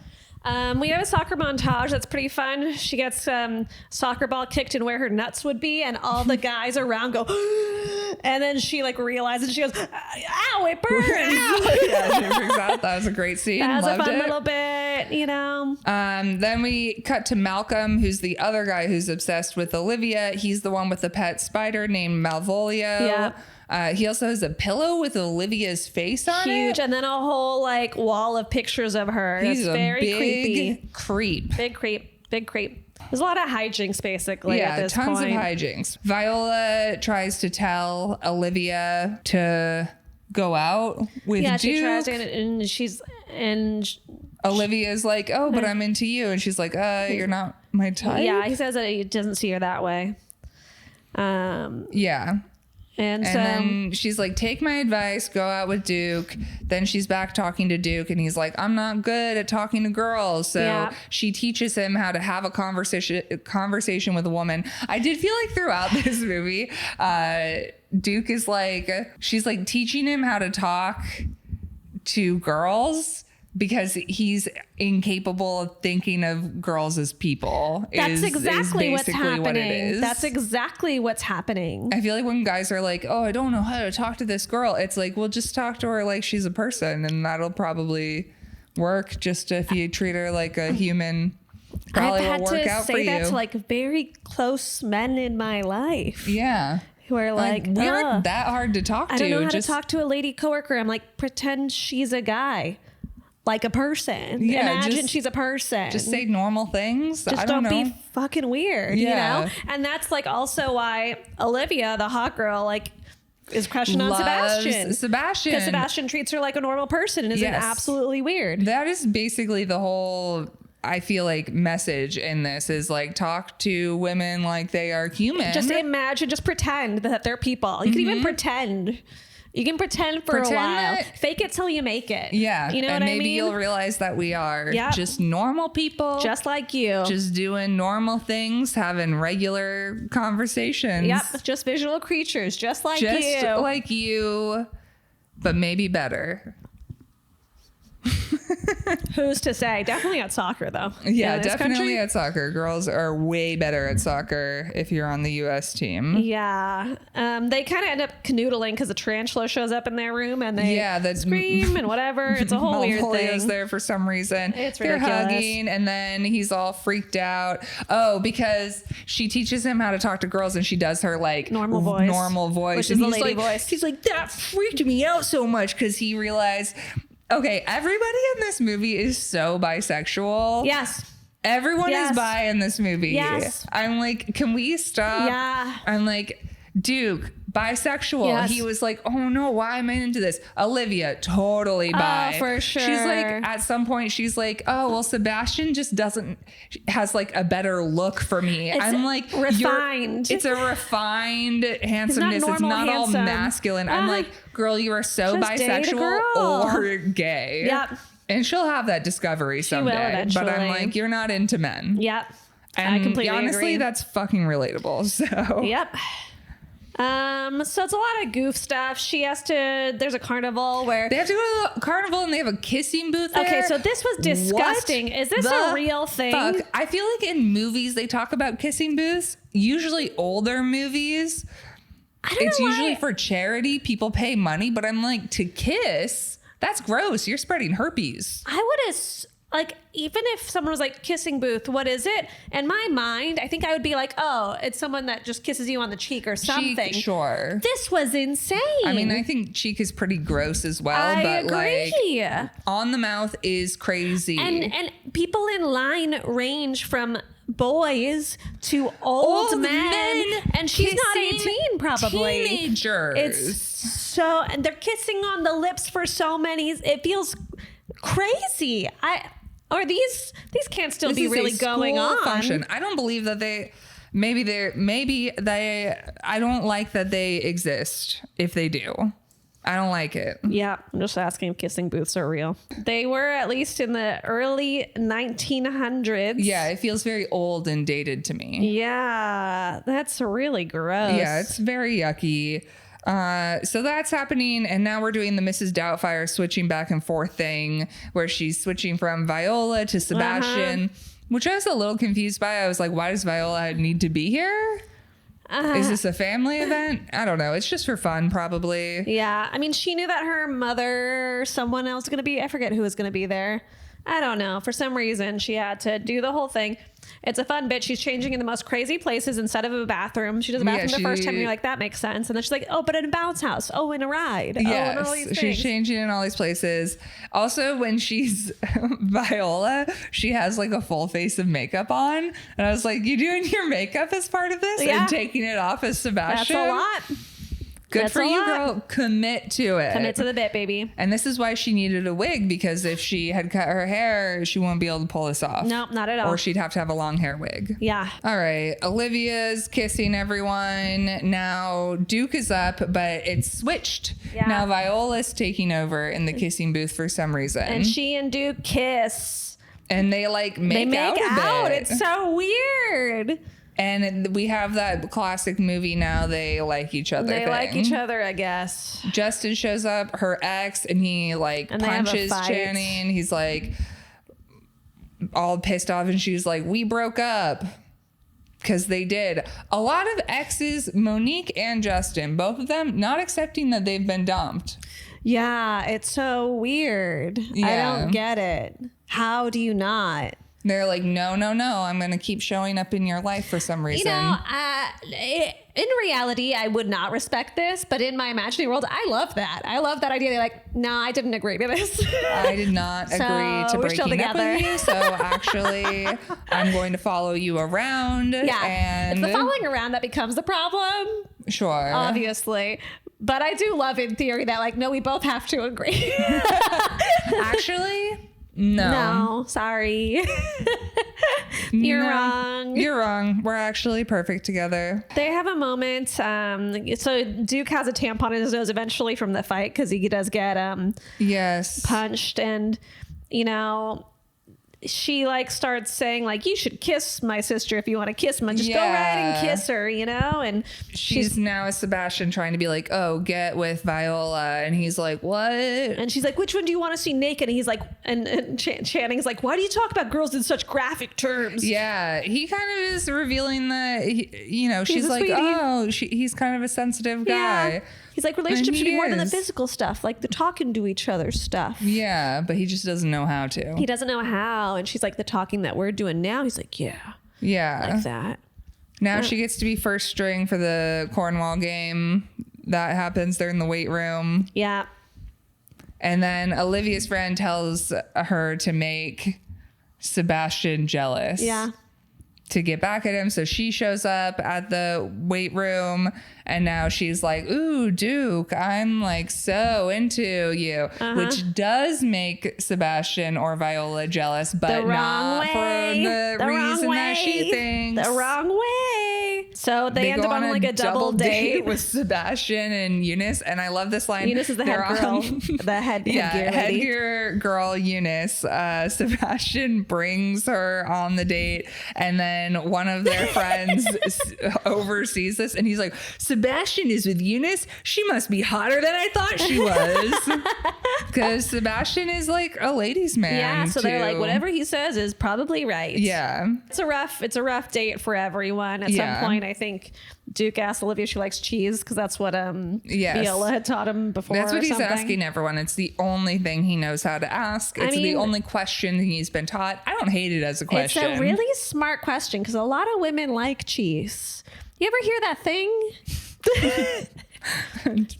Speaker 2: We have a soccer montage that's pretty fun. She gets soccer ball kicked in where her nuts would be, and all the guys around go, and then she like realizes, she goes, "Ow, it burns!"
Speaker 1: Yeah, she freaks out. That was a great scene.
Speaker 2: That was
Speaker 1: Loved
Speaker 2: a fun
Speaker 1: it.
Speaker 2: little bit, you know.
Speaker 1: Then we cut to Malcolm, who's the other guy who's obsessed with Olivia. He's the one with the pet spider named Malvolio.
Speaker 2: Yeah.
Speaker 1: He also has a pillow with Olivia's face on
Speaker 2: Huge,
Speaker 1: it.
Speaker 2: and then a whole like wall of pictures of her.
Speaker 1: He's
Speaker 2: It's
Speaker 1: a
Speaker 2: very
Speaker 1: big
Speaker 2: creepy.
Speaker 1: creep.
Speaker 2: Big creep. There's a lot of hijinks basically at
Speaker 1: Yeah,
Speaker 2: this
Speaker 1: tons
Speaker 2: point.
Speaker 1: of hijinks. Viola tries to tell Olivia to go out with
Speaker 2: Yeah,
Speaker 1: Duke.
Speaker 2: she tries to, and
Speaker 1: Olivia's like, oh, but I'm into you. And she's like, you're not my type.
Speaker 2: yeah, he says that he doesn't see her that way.
Speaker 1: Yeah.
Speaker 2: And so
Speaker 1: then she's like, take my advice, go out with Duke. Then she's back talking to Duke and he's like, I'm not good at talking to girls. So
Speaker 2: Yeah.
Speaker 1: she teaches him how to have a conversation with a woman. I did feel like throughout this movie, Duke is like, she's like teaching him how to talk to girls because he's incapable of thinking of girls as people.
Speaker 2: that's exactly what's
Speaker 1: basically
Speaker 2: happening.
Speaker 1: what it is.
Speaker 2: That's exactly what's happening.
Speaker 1: I feel like when guys are like, oh, I don't know how to talk to this girl, it's like, well, just talk to her like she's a person and that'll probably work. Just if you treat her like a human, probably
Speaker 2: I've
Speaker 1: will
Speaker 2: had
Speaker 1: work
Speaker 2: to
Speaker 1: out for
Speaker 2: say that
Speaker 1: you.
Speaker 2: to like very close men in my life
Speaker 1: Yeah.
Speaker 2: who are like,
Speaker 1: we aren't
Speaker 2: "Ugh,
Speaker 1: that hard to talk to.
Speaker 2: I don't know how
Speaker 1: Just,
Speaker 2: to talk to a lady coworker." I'm like, pretend she's a guy, like a person.
Speaker 1: Yeah,
Speaker 2: Imagine
Speaker 1: just-
Speaker 2: she's a person.
Speaker 1: Just say normal things.
Speaker 2: Just
Speaker 1: I don't know.
Speaker 2: be fucking weird,
Speaker 1: Yeah.
Speaker 2: you know? And that's like also why Olivia, the hot girl, like is crushing on
Speaker 1: Loves
Speaker 2: Sebastian.
Speaker 1: Sebastian.
Speaker 2: Because Sebastian treats her like a normal person and isn't
Speaker 1: Yes.
Speaker 2: absolutely weird.
Speaker 1: That is basically the whole, I feel like, message in this is like, talk to women like they are human.
Speaker 2: Just imagine, just pretend that they're people. You can even pretend. You can pretend for
Speaker 1: Pretend
Speaker 2: a while.
Speaker 1: that-
Speaker 2: Fake it till you make it.
Speaker 1: Yeah.
Speaker 2: You know
Speaker 1: and
Speaker 2: what I
Speaker 1: maybe
Speaker 2: mean?
Speaker 1: you'll realize that we are
Speaker 2: Yep.
Speaker 1: just normal people.
Speaker 2: Just like you.
Speaker 1: Just doing normal things, having regular conversations.
Speaker 2: Yep. Just visual creatures, just like
Speaker 1: Just
Speaker 2: you.
Speaker 1: like you, but maybe better.
Speaker 2: Who's to say? Definitely at soccer, though.
Speaker 1: Yeah,
Speaker 2: In this
Speaker 1: definitely
Speaker 2: country.
Speaker 1: at soccer. Girls are way better at soccer if you're on the U.S. team.
Speaker 2: Yeah. They kind of end up canoodling because the tarantula shows up in their room and they
Speaker 1: that's
Speaker 2: scream and whatever. It's a whole weird
Speaker 1: Malvolio's
Speaker 2: thing.
Speaker 1: there for some reason.
Speaker 2: It's
Speaker 1: They're
Speaker 2: ridiculous.
Speaker 1: hugging, and then he's all freaked out. Oh, because she teaches him how to talk to girls, and she does her like
Speaker 2: Normal voice. Which is
Speaker 1: and
Speaker 2: the
Speaker 1: he's
Speaker 2: lady
Speaker 1: like,
Speaker 2: voice.
Speaker 1: He's like, that freaked me out so much because he realized. Okay, everybody in this movie is so bisexual.
Speaker 2: Yes.
Speaker 1: Everyone
Speaker 2: Yes.
Speaker 1: is bi in this movie.
Speaker 2: Yes.
Speaker 1: I'm like, can we stop?
Speaker 2: Yeah.
Speaker 1: I'm like, Duke, bisexual.
Speaker 2: Yes.
Speaker 1: He was like, oh no, why am I into this? Olivia, totally bi.
Speaker 2: for sure.
Speaker 1: She's like, at some point, she's like, oh, well, Sebastian just has like a better look for me.
Speaker 2: It's
Speaker 1: I'm like,
Speaker 2: refined.
Speaker 1: It's a refined handsomeness. It's
Speaker 2: normal
Speaker 1: not all
Speaker 2: handsome.
Speaker 1: masculine. I'm like, girl, you are so
Speaker 2: Just date a
Speaker 1: bisexual
Speaker 2: girl.
Speaker 1: or gay.
Speaker 2: Yep.
Speaker 1: And she'll have that discovery
Speaker 2: will
Speaker 1: someday. But I'm
Speaker 2: eventually.
Speaker 1: like, you're not into men.
Speaker 2: Yep.
Speaker 1: And
Speaker 2: I completely
Speaker 1: honestly,
Speaker 2: agree.
Speaker 1: that's fucking relatable. So
Speaker 2: Yep. So it's a lot of goof stuff. There's a carnival where
Speaker 1: they have to go to the carnival and they have a kissing booth there.
Speaker 2: Okay, so this was disgusting.
Speaker 1: What
Speaker 2: Is this
Speaker 1: the
Speaker 2: a real thing?
Speaker 1: fuck? I feel like in movies they talk about kissing booths, usually older movies. It's
Speaker 2: know
Speaker 1: usually
Speaker 2: why.
Speaker 1: for charity. People pay money, but I'm like, to kiss? That's gross. You're spreading herpes.
Speaker 2: I would have, like, even if someone was like, kissing booth, what is it? In my mind, I think I would be like, oh, it's someone that just kisses you on the cheek or something.
Speaker 1: Cheek, sure.
Speaker 2: This was insane.
Speaker 1: I mean, I think cheek is pretty gross as well,
Speaker 2: I
Speaker 1: but
Speaker 2: agree.
Speaker 1: like on the mouth is crazy.
Speaker 2: and people in line range from boys to old men, and she's not
Speaker 1: kissing
Speaker 2: 18 probably.
Speaker 1: Teenagers.
Speaker 2: It's so, and they're kissing on the lips for so many. It feels crazy. These can't still
Speaker 1: This
Speaker 2: be
Speaker 1: is a
Speaker 2: really going
Speaker 1: school
Speaker 2: on.
Speaker 1: function. I don't believe that I don't like that they exist if they do. I don't like it.
Speaker 2: Yeah, I'm just asking if kissing booths are real. They were at least in the early 1900s.
Speaker 1: Yeah, it feels very old and dated to me.
Speaker 2: Yeah, that's really gross.
Speaker 1: Yeah, it's very yucky. So that's happening, and now we're doing the Mrs. Doubtfire switching back and forth thing, where she's switching from Viola to Sebastian, which I was a little confused by. I was like, why does Viola need to be here? Is this a family event? I don't know. It's just for fun, probably.
Speaker 2: Yeah. I mean, she knew that her mother, someone else was going to be, I forget who was going to be there. I don't know. For some reason, she had to do the whole thing. It's a fun bit. She's changing in the most crazy places instead of a bathroom. She does a bathroom the first time and you're like, that makes sense. And then she's like, oh, but in a bounce house. Oh, in a ride.
Speaker 1: Yes,
Speaker 2: oh, in all these
Speaker 1: she's
Speaker 2: things.
Speaker 1: changing in all these places. Also, when she's Viola, she has like a full face of makeup on. And I was like, you doing your makeup as part of this?
Speaker 2: Yeah.
Speaker 1: And taking it off as Sebastian?
Speaker 2: That's a lot.
Speaker 1: Good
Speaker 2: That's
Speaker 1: for
Speaker 2: a
Speaker 1: you,
Speaker 2: lot.
Speaker 1: girl. Commit to it.
Speaker 2: Commit to the bit, baby.
Speaker 1: And this is why she needed a wig, because if she had cut her hair, she wouldn't be able to pull this off.
Speaker 2: Nope, not at all.
Speaker 1: Or she'd have to have a long hair wig.
Speaker 2: Yeah.
Speaker 1: All right. Olivia's kissing everyone. Now Duke is up, but it's switched.
Speaker 2: Yeah.
Speaker 1: Now Viola's taking over in the kissing booth for some reason.
Speaker 2: And she and Duke kiss.
Speaker 1: And they like make out a bit.
Speaker 2: It's so weird.
Speaker 1: And we have that classic movie now. They like each other.
Speaker 2: They like each other, I guess.
Speaker 1: Justin shows up, her ex, and he like
Speaker 2: And they have a
Speaker 1: punches
Speaker 2: fight.
Speaker 1: Channing. He's like all pissed off, and she's like, "We broke up." Because they did. A lot of exes, Monique and Justin, both of them not accepting that they've been dumped.
Speaker 2: Yeah, it's so weird. I
Speaker 1: Yeah.
Speaker 2: don't get it. How do you not?
Speaker 1: They're like, no, I'm going to keep showing up in your life for some reason.
Speaker 2: You know, in reality, I would not respect this, but in my imaginary world, I love that. I love that idea. They're like, no, I didn't agree to this.
Speaker 1: I did not agree to
Speaker 2: we're still
Speaker 1: breaking up
Speaker 2: together.
Speaker 1: with you. So actually, I'm going to follow you around.
Speaker 2: Yeah,
Speaker 1: And
Speaker 2: it's the following around that becomes the problem,
Speaker 1: Sure.
Speaker 2: obviously. But I do love in theory that, like, no, we both have to agree.
Speaker 1: Actually, no.
Speaker 2: No, sorry. You're
Speaker 1: No,
Speaker 2: wrong.
Speaker 1: You're wrong. We're actually perfect together.
Speaker 2: They have a moment. So Duke has a tampon in his nose eventually from the fight because he does get
Speaker 1: Yes.
Speaker 2: punched, and you know, she like starts saying like, you should kiss my sister if you want to kiss me. Just go right and kiss her, you know. And
Speaker 1: She's now a Sebastian trying to be like, oh, get with Viola. And he's like, what?
Speaker 2: and she's like, which one do you want to see naked? And he's like, and Channing's like, why do you talk about girls in such graphic terms?
Speaker 1: Yeah, he kind of is revealing that, she's
Speaker 2: a
Speaker 1: like,
Speaker 2: sweetie.
Speaker 1: oh, he's kind of a sensitive guy.
Speaker 2: Yeah. He's like, relationships should
Speaker 1: he
Speaker 2: be more than the
Speaker 1: is.
Speaker 2: physical stuff, like the talking to each other stuff.
Speaker 1: Yeah, but he just doesn't know how to.
Speaker 2: He doesn't know how. And she's like, the talking that we're doing now. He's like, yeah,
Speaker 1: Yeah.
Speaker 2: like that.
Speaker 1: Now she gets to be first string for the Cornwall game. That happens. They're in the weight room.
Speaker 2: Yeah.
Speaker 1: And then Olivia's friend tells her to make Sebastian jealous.
Speaker 2: Yeah.
Speaker 1: To get back at him. So she shows up at the weight room, and now she's like, ooh, Duke, I'm like so into you, which does make Sebastian or Viola jealous, but not for the reason that she thinks.
Speaker 2: The wrong way. So they end
Speaker 1: go
Speaker 2: up on like a double date.
Speaker 1: with Sebastian and Eunice. And I love this line.
Speaker 2: Eunice is the head
Speaker 1: They're
Speaker 2: girl.
Speaker 1: on-
Speaker 2: The headgear lady.
Speaker 1: headgear girl Eunice. Sebastian brings her on the date, and then one of their friends oversees this, and he's like, Sebastian is with Eunice. She must be hotter than I thought she was. Because Sebastian is like a ladies' man.
Speaker 2: Yeah, so they're like,
Speaker 1: too.
Speaker 2: whatever he says is probably right.
Speaker 1: Yeah.
Speaker 2: It's a rough date for everyone. At
Speaker 1: Yeah.
Speaker 2: some point, I think Duke asked Olivia if she likes cheese, because that's what
Speaker 1: Yes.
Speaker 2: Viola had taught him before.
Speaker 1: That's what
Speaker 2: or
Speaker 1: he's
Speaker 2: something.
Speaker 1: asking everyone. It's the only thing he knows how to ask. It's the
Speaker 2: mean,
Speaker 1: only question he's been taught. I don't hate it as a question.
Speaker 2: It's a really smart question, because a lot of women like cheese. You ever hear that thing?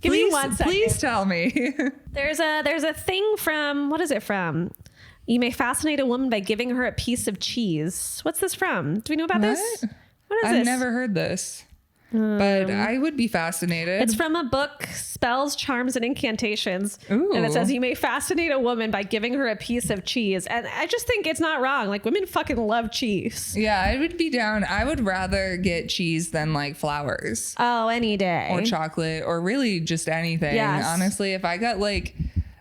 Speaker 2: Give me 1 second.
Speaker 1: Please tell me.
Speaker 2: There's a thing from, what is it from? You may fascinate a woman by giving her a piece of cheese. What's this from? Do we know about this? What is
Speaker 1: I've
Speaker 2: this?
Speaker 1: never heard this. But I would be fascinated.
Speaker 2: It's from a book, Spells, Charms, and Incantations.
Speaker 1: Ooh.
Speaker 2: And it says you may fascinate a woman by giving her a piece of cheese. And I just think it's not wrong. Like, women fucking love cheese.
Speaker 1: Yeah, I would be down. I would rather get cheese than like flowers.
Speaker 2: Oh, any day.
Speaker 1: Or chocolate, or really just anything.
Speaker 2: Yes.
Speaker 1: Honestly, if I got like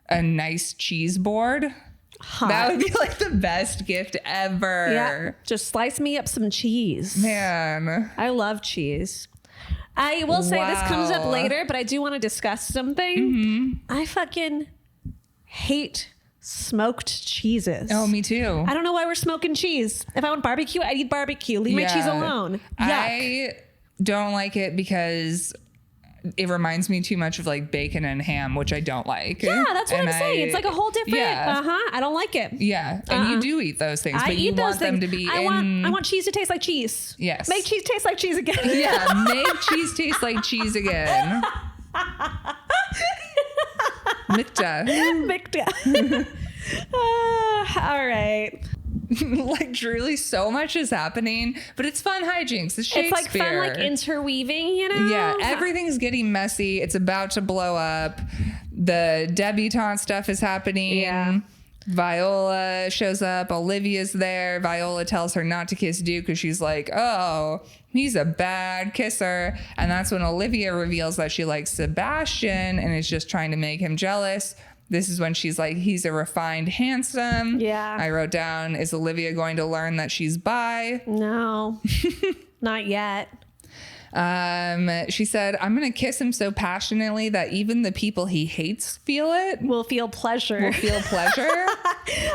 Speaker 1: a nice cheese board,
Speaker 2: Hot.
Speaker 1: that would be like the best gift ever.
Speaker 2: Yeah. Just slice me up some cheese.
Speaker 1: Man.
Speaker 2: I love cheese. I will say this comes up
Speaker 1: Wow.
Speaker 2: later, but I do want to discuss something.
Speaker 1: Mm-hmm.
Speaker 2: I fucking hate smoked cheeses.
Speaker 1: Oh, me too.
Speaker 2: I don't know why we're smoking cheese. If I want barbecue, I'd eat barbecue. Leave my cheese alone. Yuck.
Speaker 1: I don't like it because it reminds me too much of like bacon and ham, which I don't like.
Speaker 2: Yeah, that's what I'm saying. It's like a whole different.
Speaker 1: Yeah.
Speaker 2: I don't like it.
Speaker 1: Yeah, and you do eat those things,
Speaker 2: I
Speaker 1: but you
Speaker 2: eat those
Speaker 1: want them
Speaker 2: things.
Speaker 1: to be
Speaker 2: I want cheese to taste like cheese.
Speaker 1: Yes.
Speaker 2: Make cheese taste like cheese again.
Speaker 1: Yeah, make cheese taste like cheese again. Mikta.
Speaker 2: Victor. All right.
Speaker 1: Like truly so much is happening, but it's fun hijinks. It's Shakespeare.
Speaker 2: It's like fun, like interweaving, you know?
Speaker 1: Yeah, everything's getting messy. It's about to blow up. The debutante stuff is happening.
Speaker 2: Yeah.
Speaker 1: Viola shows up. Olivia's there. Viola tells her not to kiss Duke because she's like, oh, he's a bad kisser. And that's when Olivia reveals that she likes Sebastian and is just trying to make him jealous. This is when she's like, he's a refined, handsome.
Speaker 2: Yeah.
Speaker 1: I wrote down, is Olivia going to learn that she's bi?
Speaker 2: No, not yet.
Speaker 1: She said, I'm going to kiss him so passionately that even the people he hates feel it.
Speaker 2: Will feel pleasure.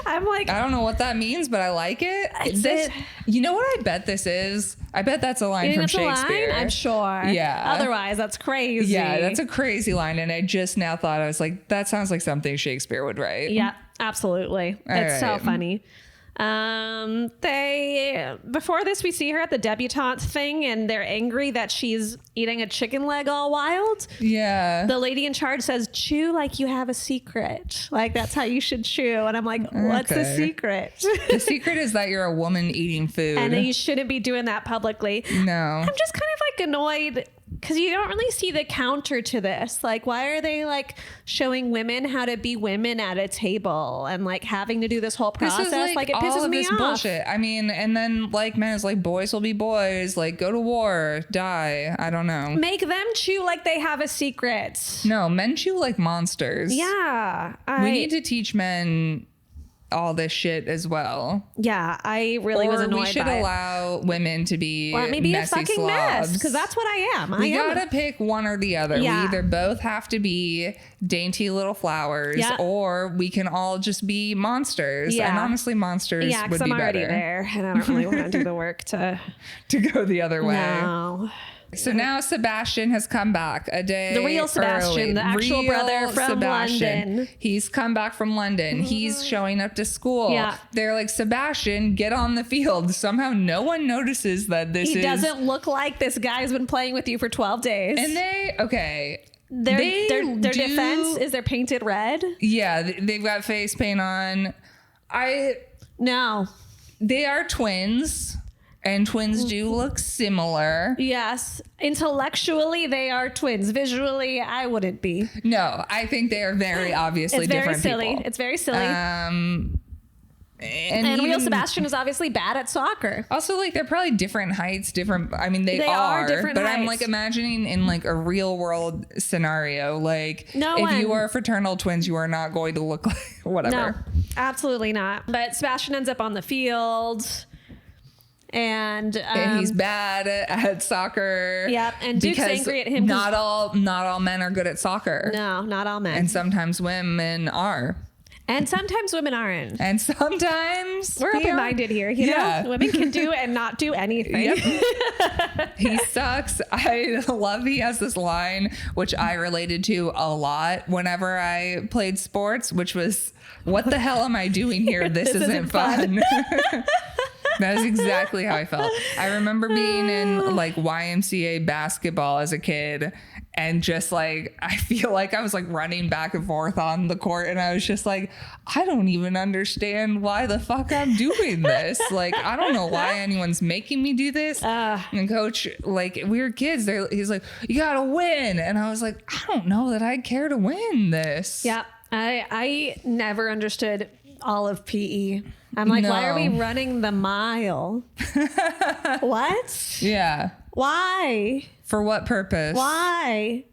Speaker 2: I'm like,
Speaker 1: I don't know what that means, but I like it.
Speaker 2: It's
Speaker 1: You know what I bet this is? I bet that's a line
Speaker 2: you
Speaker 1: from
Speaker 2: think it's a
Speaker 1: Shakespeare.
Speaker 2: line? I'm sure.
Speaker 1: Yeah.
Speaker 2: Otherwise, that's crazy.
Speaker 1: Yeah, that's a crazy line. And I just now thought, I was like, that sounds like something Shakespeare would write.
Speaker 2: Yeah, absolutely. It's so
Speaker 1: right.
Speaker 2: funny. Before this, we see her at the debutante thing and they're angry that she's eating a chicken leg all wild.
Speaker 1: Yeah.
Speaker 2: The lady in charge says, chew like you have a secret. Like, that's how you should chew. And I'm like, what's the
Speaker 1: Okay.
Speaker 2: secret?
Speaker 1: The secret is that you're a woman eating food.
Speaker 2: And you shouldn't be doing that publicly.
Speaker 1: No.
Speaker 2: I'm just kind of like annoyed because you don't really see the counter to this. Like, why are they like showing women how to be women at a table and like having to do this whole process?
Speaker 1: This is
Speaker 2: like it
Speaker 1: all
Speaker 2: pisses
Speaker 1: of
Speaker 2: me
Speaker 1: this
Speaker 2: off.
Speaker 1: bullshit. I mean, and then like men is like, boys will be boys, like go to war, die. I don't know.
Speaker 2: Make them chew like they have a secret.
Speaker 1: No, men chew like monsters.
Speaker 2: Yeah.
Speaker 1: We need to teach men all this shit as well.
Speaker 2: Yeah, I really was
Speaker 1: Or
Speaker 2: annoyed
Speaker 1: we should
Speaker 2: by it.
Speaker 1: allow women to be
Speaker 2: Let me be a
Speaker 1: messy
Speaker 2: fucking mess,
Speaker 1: slobs.
Speaker 2: because that's what I am.
Speaker 1: We
Speaker 2: I am.
Speaker 1: gotta pick one or the other.
Speaker 2: Yeah.
Speaker 1: We either both have to be dainty little flowers,
Speaker 2: Yeah.
Speaker 1: or we can all just be monsters.
Speaker 2: Yeah.
Speaker 1: And honestly, monsters
Speaker 2: Yeah,
Speaker 1: would
Speaker 2: because
Speaker 1: be
Speaker 2: I'm already
Speaker 1: better
Speaker 2: there, and I don't really want to do the work to.
Speaker 1: to go the other way.
Speaker 2: No.
Speaker 1: So now Sebastian has come back a day.
Speaker 2: The real Sebastian,
Speaker 1: early.
Speaker 2: the actual
Speaker 1: Real
Speaker 2: brother from London.
Speaker 1: He's come back from London. He's showing up to school.
Speaker 2: Yeah.
Speaker 1: They're like, Sebastian, get on the field. Somehow no one notices that this
Speaker 2: He
Speaker 1: is.
Speaker 2: doesn't look like this guy's been playing with you for 12 days.
Speaker 1: And okay.
Speaker 2: their
Speaker 1: they do-
Speaker 2: defense is they're painted red.
Speaker 1: Yeah, they've got face paint on.
Speaker 2: No.
Speaker 1: They are twins, and twins do look similar.
Speaker 2: Yes. Intellectually, they are twins. Visually, I wouldn't be.
Speaker 1: No, I think they are very obviously
Speaker 2: It's very
Speaker 1: different
Speaker 2: silly.
Speaker 1: people.
Speaker 2: It's very silly.
Speaker 1: And
Speaker 2: and real
Speaker 1: even-
Speaker 2: Sebastian is obviously bad at soccer.
Speaker 1: Also, like, they're probably different heights, different. I mean, they
Speaker 2: are different
Speaker 1: but I'm
Speaker 2: heights.
Speaker 1: like imagining in like a real world scenario, like
Speaker 2: No
Speaker 1: if you
Speaker 2: one-
Speaker 1: are fraternal twins, you are not going to look like whatever.
Speaker 2: No, absolutely not. But Sebastian ends up on the field. And
Speaker 1: He's bad at soccer.
Speaker 2: Yep, and Duke's
Speaker 1: because
Speaker 2: angry at him 'cause-
Speaker 1: Not all men are good at soccer.
Speaker 2: no, not all men.
Speaker 1: And sometimes women are.
Speaker 2: And sometimes women aren't.
Speaker 1: And sometimes
Speaker 2: We're open-minded here, you know? Women can do and not do anything.
Speaker 1: Yep. He sucks. I love he has this line, which I related to a lot whenever I played sports, which was, what the hell am I doing here? This isn't fun. That is exactly how I felt. I remember being in like YMCA basketball as a kid, and just like, I feel like I was like running back and forth on the court, and I was just like, I don't even understand why the fuck I'm doing this. Like, I don't know why anyone's making me do this. And coach, like, we were kids, he's like, you gotta win. And I was like, I don't know that I care to win this.
Speaker 2: Yeah. I never understood all of PE. I'm like, why are we running the mile? What?
Speaker 1: Yeah.
Speaker 2: Why?
Speaker 1: For what purpose?
Speaker 2: Why?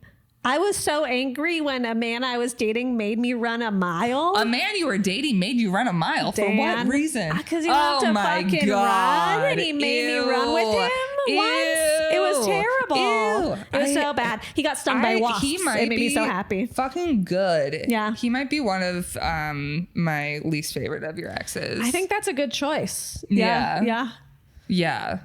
Speaker 2: I was so angry when a man I was dating made me run a mile.
Speaker 1: A man you were dating made you run a mile?
Speaker 2: Dan,
Speaker 1: for what reason?
Speaker 2: Because he loved to fucking run, and he made me run with him once. It was terrible.
Speaker 1: Ew.
Speaker 2: It was so bad. He got stung by wasps.
Speaker 1: He might
Speaker 2: it made
Speaker 1: be
Speaker 2: me so happy.
Speaker 1: Fucking good.
Speaker 2: Yeah.
Speaker 1: He might be one of my least favorite of your exes.
Speaker 2: I think that's a good choice.
Speaker 1: Yeah.
Speaker 2: Yeah.
Speaker 1: Yeah.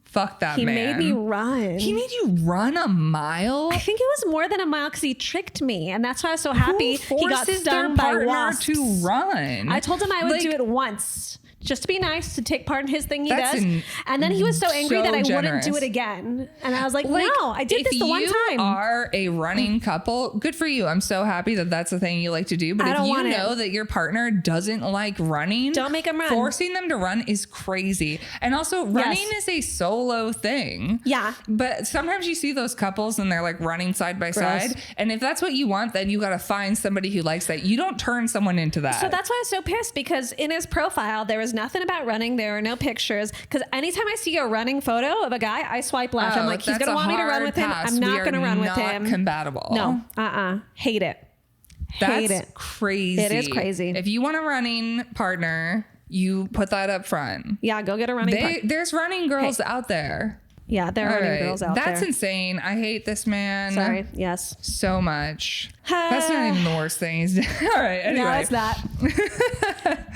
Speaker 1: Fuck that
Speaker 2: He
Speaker 1: man.
Speaker 2: made me run.
Speaker 1: He made you run a mile?
Speaker 2: I think it was more than a mile because he tricked me, and that's why I was so happy.
Speaker 1: Who
Speaker 2: He got
Speaker 1: forces
Speaker 2: stung
Speaker 1: their
Speaker 2: by
Speaker 1: partner
Speaker 2: wasps.
Speaker 1: to run?
Speaker 2: I told him I would
Speaker 1: Like,
Speaker 2: do it once, just to be nice, to take part in his thing he
Speaker 1: That's
Speaker 2: does. And then he was so angry
Speaker 1: so
Speaker 2: that I
Speaker 1: generous.
Speaker 2: wouldn't do it again. And I was like, no, I did this the one time.
Speaker 1: If you are a running couple, good for you. I'm so happy that that's the thing you like to do. But
Speaker 2: I
Speaker 1: if
Speaker 2: don't
Speaker 1: you
Speaker 2: want
Speaker 1: know
Speaker 2: it.
Speaker 1: that your partner doesn't like running,
Speaker 2: Don't make them run.
Speaker 1: Forcing them to run is crazy. And also, running is a solo thing.
Speaker 2: Yeah.
Speaker 1: But sometimes you see those couples and they're like running side by side. And if that's what you want, then you got to find somebody who likes that. You don't turn someone into that.
Speaker 2: So that's why I was so pissed, because in his profile, there was nothing about running. There were no pictures. Because anytime I see a running photo of a guy, I swipe left. I'm like, he's going to want me to run with him. I'm not going to run with him.
Speaker 1: Compatible.
Speaker 2: No. Hate it. Hate
Speaker 1: That's
Speaker 2: it.
Speaker 1: crazy.
Speaker 2: It is crazy.
Speaker 1: If you want a running partner, you put that up front.
Speaker 2: Yeah, go get a running partner.
Speaker 1: There's running girls out there.
Speaker 2: Yeah, there are running girls out there.
Speaker 1: That's insane. I hate this man.
Speaker 2: Sorry. Yes.
Speaker 1: So much. That's not even the worst thing he's done. All right. Anyway.
Speaker 2: No, it's not.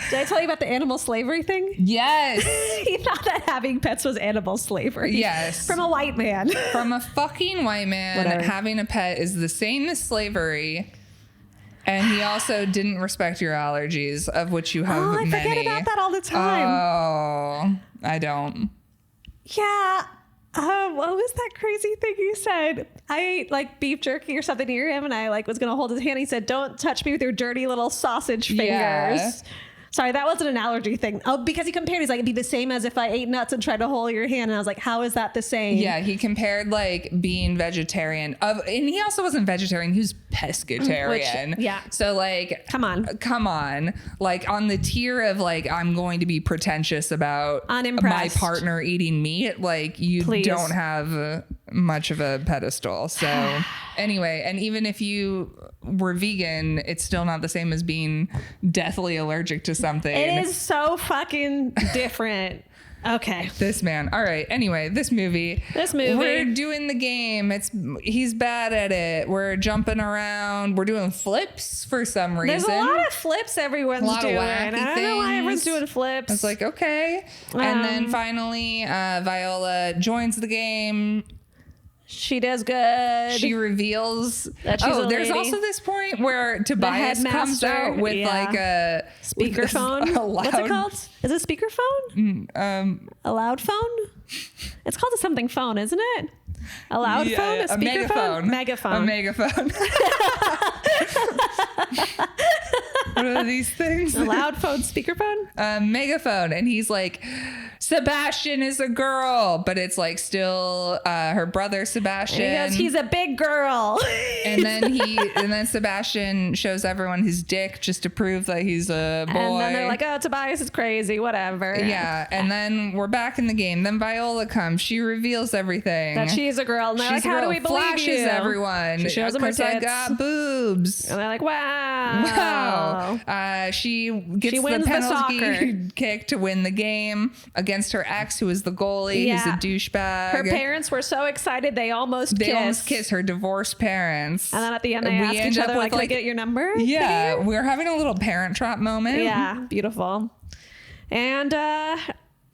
Speaker 2: Did I tell you about the animal slavery thing?
Speaker 1: Yes.
Speaker 2: He thought that having pets was animal slavery.
Speaker 1: Yes.
Speaker 2: From a white man.
Speaker 1: From a fucking white man,
Speaker 2: Whatever.
Speaker 1: having a pet is the same as slavery. And he also didn't respect your allergies, of which you have
Speaker 2: I
Speaker 1: many.
Speaker 2: forget about that all the time.
Speaker 1: Oh, I don't.
Speaker 2: Yeah. What was that crazy thing he said? I ate like beef jerky or something near him, and I like was gonna hold his hand. He said, "Don't touch me with your dirty little sausage fingers."
Speaker 1: Yeah.
Speaker 2: Sorry, that wasn't an allergy thing. Oh, because he compared, he's like, it'd be the same as if I ate nuts and tried to hold your hand. And I was like, how is that the same?
Speaker 1: Yeah, he compared like being vegetarian and he also wasn't vegetarian, he was pescatarian.
Speaker 2: Yeah.
Speaker 1: So like,
Speaker 2: Come on.
Speaker 1: Like on the tier of like, I'm going to be pretentious about
Speaker 2: Unimpressed.
Speaker 1: my partner eating meat. Like you
Speaker 2: Please.
Speaker 1: don't have much of a pedestal. So anyway, and even if you were vegan, it's still not the same as being deathly allergic to something.
Speaker 2: It is so fucking different. Okay.
Speaker 1: This man. All right. Anyway, this movie. We're doing the game. He's bad at it. We're jumping around. We're doing flips for some reason.
Speaker 2: There's a lot of flips everyone's doing. I don't know why everyone's doing flips.
Speaker 1: It's like, okay. And then finally, Viola joins the game.
Speaker 2: She does good.
Speaker 1: She reveals
Speaker 2: that she's a
Speaker 1: there's
Speaker 2: lady.
Speaker 1: also this point where Tobias comes out with like a
Speaker 2: speakerphone. What's it called? Is it speakerphone? A loud phone? It's called a something phone, isn't it? A loud phone? A speakerphone?
Speaker 1: Megaphone. A megaphone. What are these things?
Speaker 2: A loud phone, speakerphone?
Speaker 1: Megaphone. And he's like, Sebastian is a girl, but it's like still her brother Sebastian.
Speaker 2: And he goes, he's a big girl.
Speaker 1: And then Sebastian shows everyone his dick just to prove that he's a boy.
Speaker 2: And then they're like, oh, Tobias is crazy, whatever.
Speaker 1: Yeah. And then we're back in the game. Then Viola comes. She reveals everything.
Speaker 2: That she's a girl. And they're like, how do we believe
Speaker 1: flashes
Speaker 2: you?
Speaker 1: everyone.
Speaker 2: She shows them her tits.
Speaker 1: I got boobs.
Speaker 2: And they're like, wow.
Speaker 1: She gets
Speaker 2: wins
Speaker 1: the
Speaker 2: the
Speaker 1: penalty
Speaker 2: soccer.
Speaker 1: kick to win the game against her ex, who is the goalie, who's a douchebag.
Speaker 2: Her parents were so excited they almost
Speaker 1: kissed her divorced parents.
Speaker 2: And then at the end they ask each other, like, can I get your number?
Speaker 1: Yeah, we're having a little parent trap moment.
Speaker 2: Yeah, beautiful. And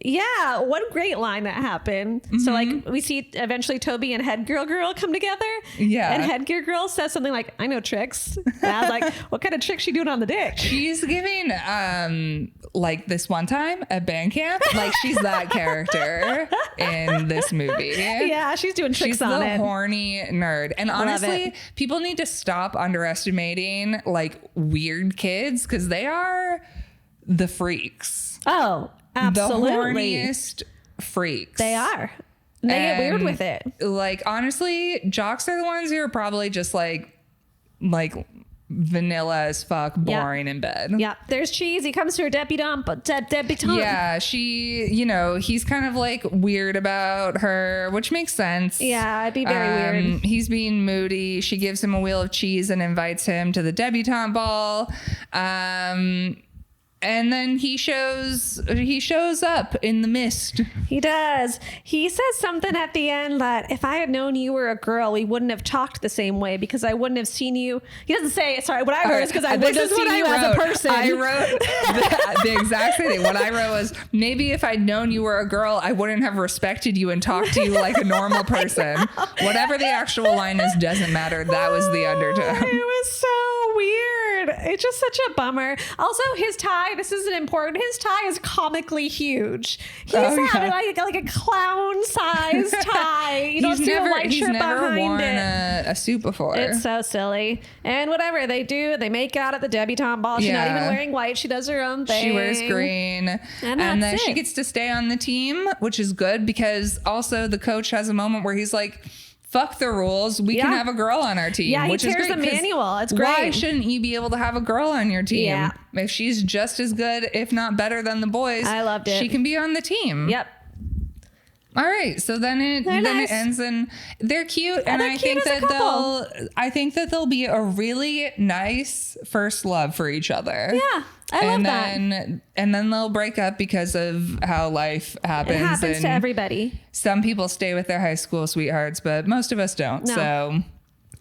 Speaker 2: Yeah, one great line that happened. So like we see eventually Toby and Headgear Girl come together.
Speaker 1: Yeah.
Speaker 2: And Headgear Girl says something like, I know tricks. And I was like, what kind of tricks she doing on the dick?
Speaker 1: She's giving like this one time at band camp, like she's that character in this movie.
Speaker 2: Yeah, she's doing tricks
Speaker 1: She's
Speaker 2: on
Speaker 1: the
Speaker 2: it.
Speaker 1: horny nerd. And honestly, people need to stop underestimating like weird kids because they are the freaks.
Speaker 2: Oh, absolutely.
Speaker 1: The horniest freaks.
Speaker 2: They are. They get weird with it.
Speaker 1: Like, honestly, jocks are the ones who are probably just like vanilla as fuck, boring in bed.
Speaker 2: Yeah. There's Cheese. He comes to her debutante.
Speaker 1: Yeah, he's kind of like weird about her, which makes sense.
Speaker 2: Yeah, it'd be very weird.
Speaker 1: He's being moody. She gives him a wheel of cheese and invites him to the debutante ball. And then he shows up in the mist.
Speaker 2: He does. He says something at the end that if I had known you were a girl, we wouldn't have talked the same way because I wouldn't have seen you. He doesn't say, sorry, what I wrote is because I wouldn't have seen you as a person.
Speaker 1: I wrote the exact same thing. What I wrote was, maybe if I'd known you were a girl, I wouldn't have respected you and talked to you like a normal person. Whatever the actual line is doesn't matter. That was the undertone.
Speaker 2: It was so weird. It's just such a bummer. Also, his tie, this isn't important. His tie is comically huge. He's having like a clown-sized tie. You don't see a white shirt behind it. He's never worn
Speaker 1: a suit before.
Speaker 2: It's so silly. And whatever they do, they make out at the debutante ball. She's not even wearing white. She does her own thing.
Speaker 1: She wears green. And then she gets to stay on the team, which is good because also the coach has a moment where he's like, fuck the rules. We can have a girl on our team.
Speaker 2: Yeah,
Speaker 1: which
Speaker 2: he tears
Speaker 1: is great,
Speaker 2: the manual. It's great.
Speaker 1: Why shouldn't you be able to have a girl on your team?
Speaker 2: Yeah.
Speaker 1: If she's just as good, if not better than the boys,
Speaker 2: I loved it.
Speaker 1: She can be on the team.
Speaker 2: Yep.
Speaker 1: All right, so then it ends and they're cute, and I think that they'll be a really nice first love for each other.
Speaker 2: Yeah, I love that.
Speaker 1: And then they'll break up because of how life happens.
Speaker 2: It happens to everybody.
Speaker 1: Some people stay with their high school sweethearts, but most of us don't.
Speaker 2: No.
Speaker 1: So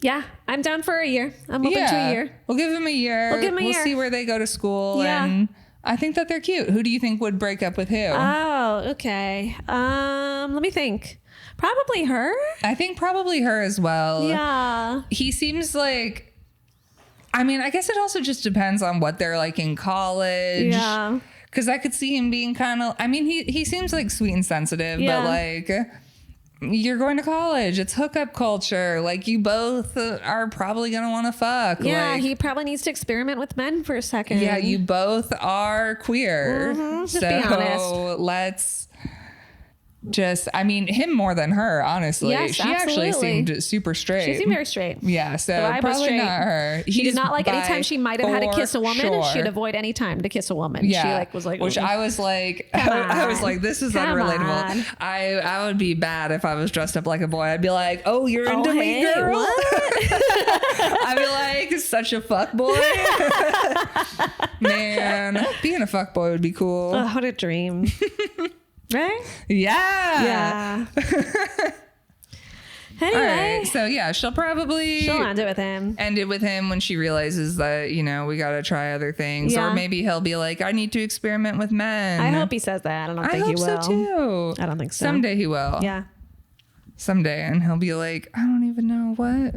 Speaker 2: yeah, I'm down for a year. I'm open to a year.
Speaker 1: We'll give them a year. We'll see where they go to school.
Speaker 2: Yeah.
Speaker 1: And I think that they're cute. Who do you think would break up with who?
Speaker 2: Oh, okay. Let me think. Probably her.
Speaker 1: I think probably her as well.
Speaker 2: Yeah.
Speaker 1: He seems like, I mean, I guess it also just depends on what they're like in college.
Speaker 2: Yeah.
Speaker 1: Because I could see him being kind of, I mean, he seems like sweet and sensitive, but like, you're going to college. It's hookup culture. Like, you both are probably going to want to fuck.
Speaker 2: Yeah,
Speaker 1: like,
Speaker 2: he probably needs to experiment with men for a second.
Speaker 1: Yeah, you both are queer.
Speaker 2: Just be honest.
Speaker 1: So let's just, I mean, him more than her, honestly.
Speaker 2: Yes,
Speaker 1: she
Speaker 2: absolutely.
Speaker 1: actually seemed super straight.
Speaker 2: She seemed very straight.
Speaker 1: Yeah, so probably not her.
Speaker 2: She did not like any time she might have had to kiss a woman. She'd avoid any time to kiss a woman.
Speaker 1: Yeah.
Speaker 2: She was like,
Speaker 1: which I was like, I was like, this is unrelatable. I would be bad if I was dressed up like a boy. I'd be like, oh, you're into me, girl. I'd be like, such a fuck boy. Man, being a fuck boy would be cool.
Speaker 2: Oh, what a dream. Right?
Speaker 1: Yeah.
Speaker 2: Anyway.
Speaker 1: All right. So yeah, she'll end it with him when she realizes that, we got to try other things.
Speaker 2: Yeah.
Speaker 1: Or maybe he'll be like, I need to experiment with men.
Speaker 2: I hope he says that. I don't think he will.
Speaker 1: I hope so too.
Speaker 2: I don't think so.
Speaker 1: Someday he will.
Speaker 2: Yeah.
Speaker 1: Someday. And he'll be like, I don't even know what.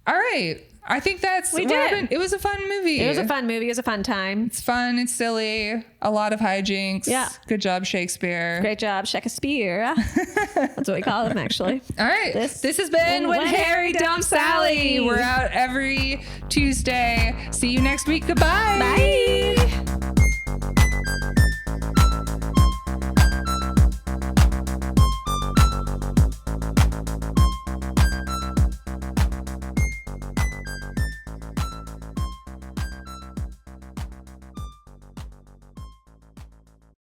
Speaker 1: All right. I think that's
Speaker 2: we did.
Speaker 1: It was a fun movie.
Speaker 2: It was a fun movie. It was a fun time.
Speaker 1: It's fun. It's silly. A lot of hijinks.
Speaker 2: Yeah.
Speaker 1: Good job, Shakespeare.
Speaker 2: Great job, Shakespeare. That's what we call him, actually.
Speaker 1: All right. This has been When Harry Dumps Sally. We're out every Tuesday. See you next week. Goodbye.
Speaker 2: Bye.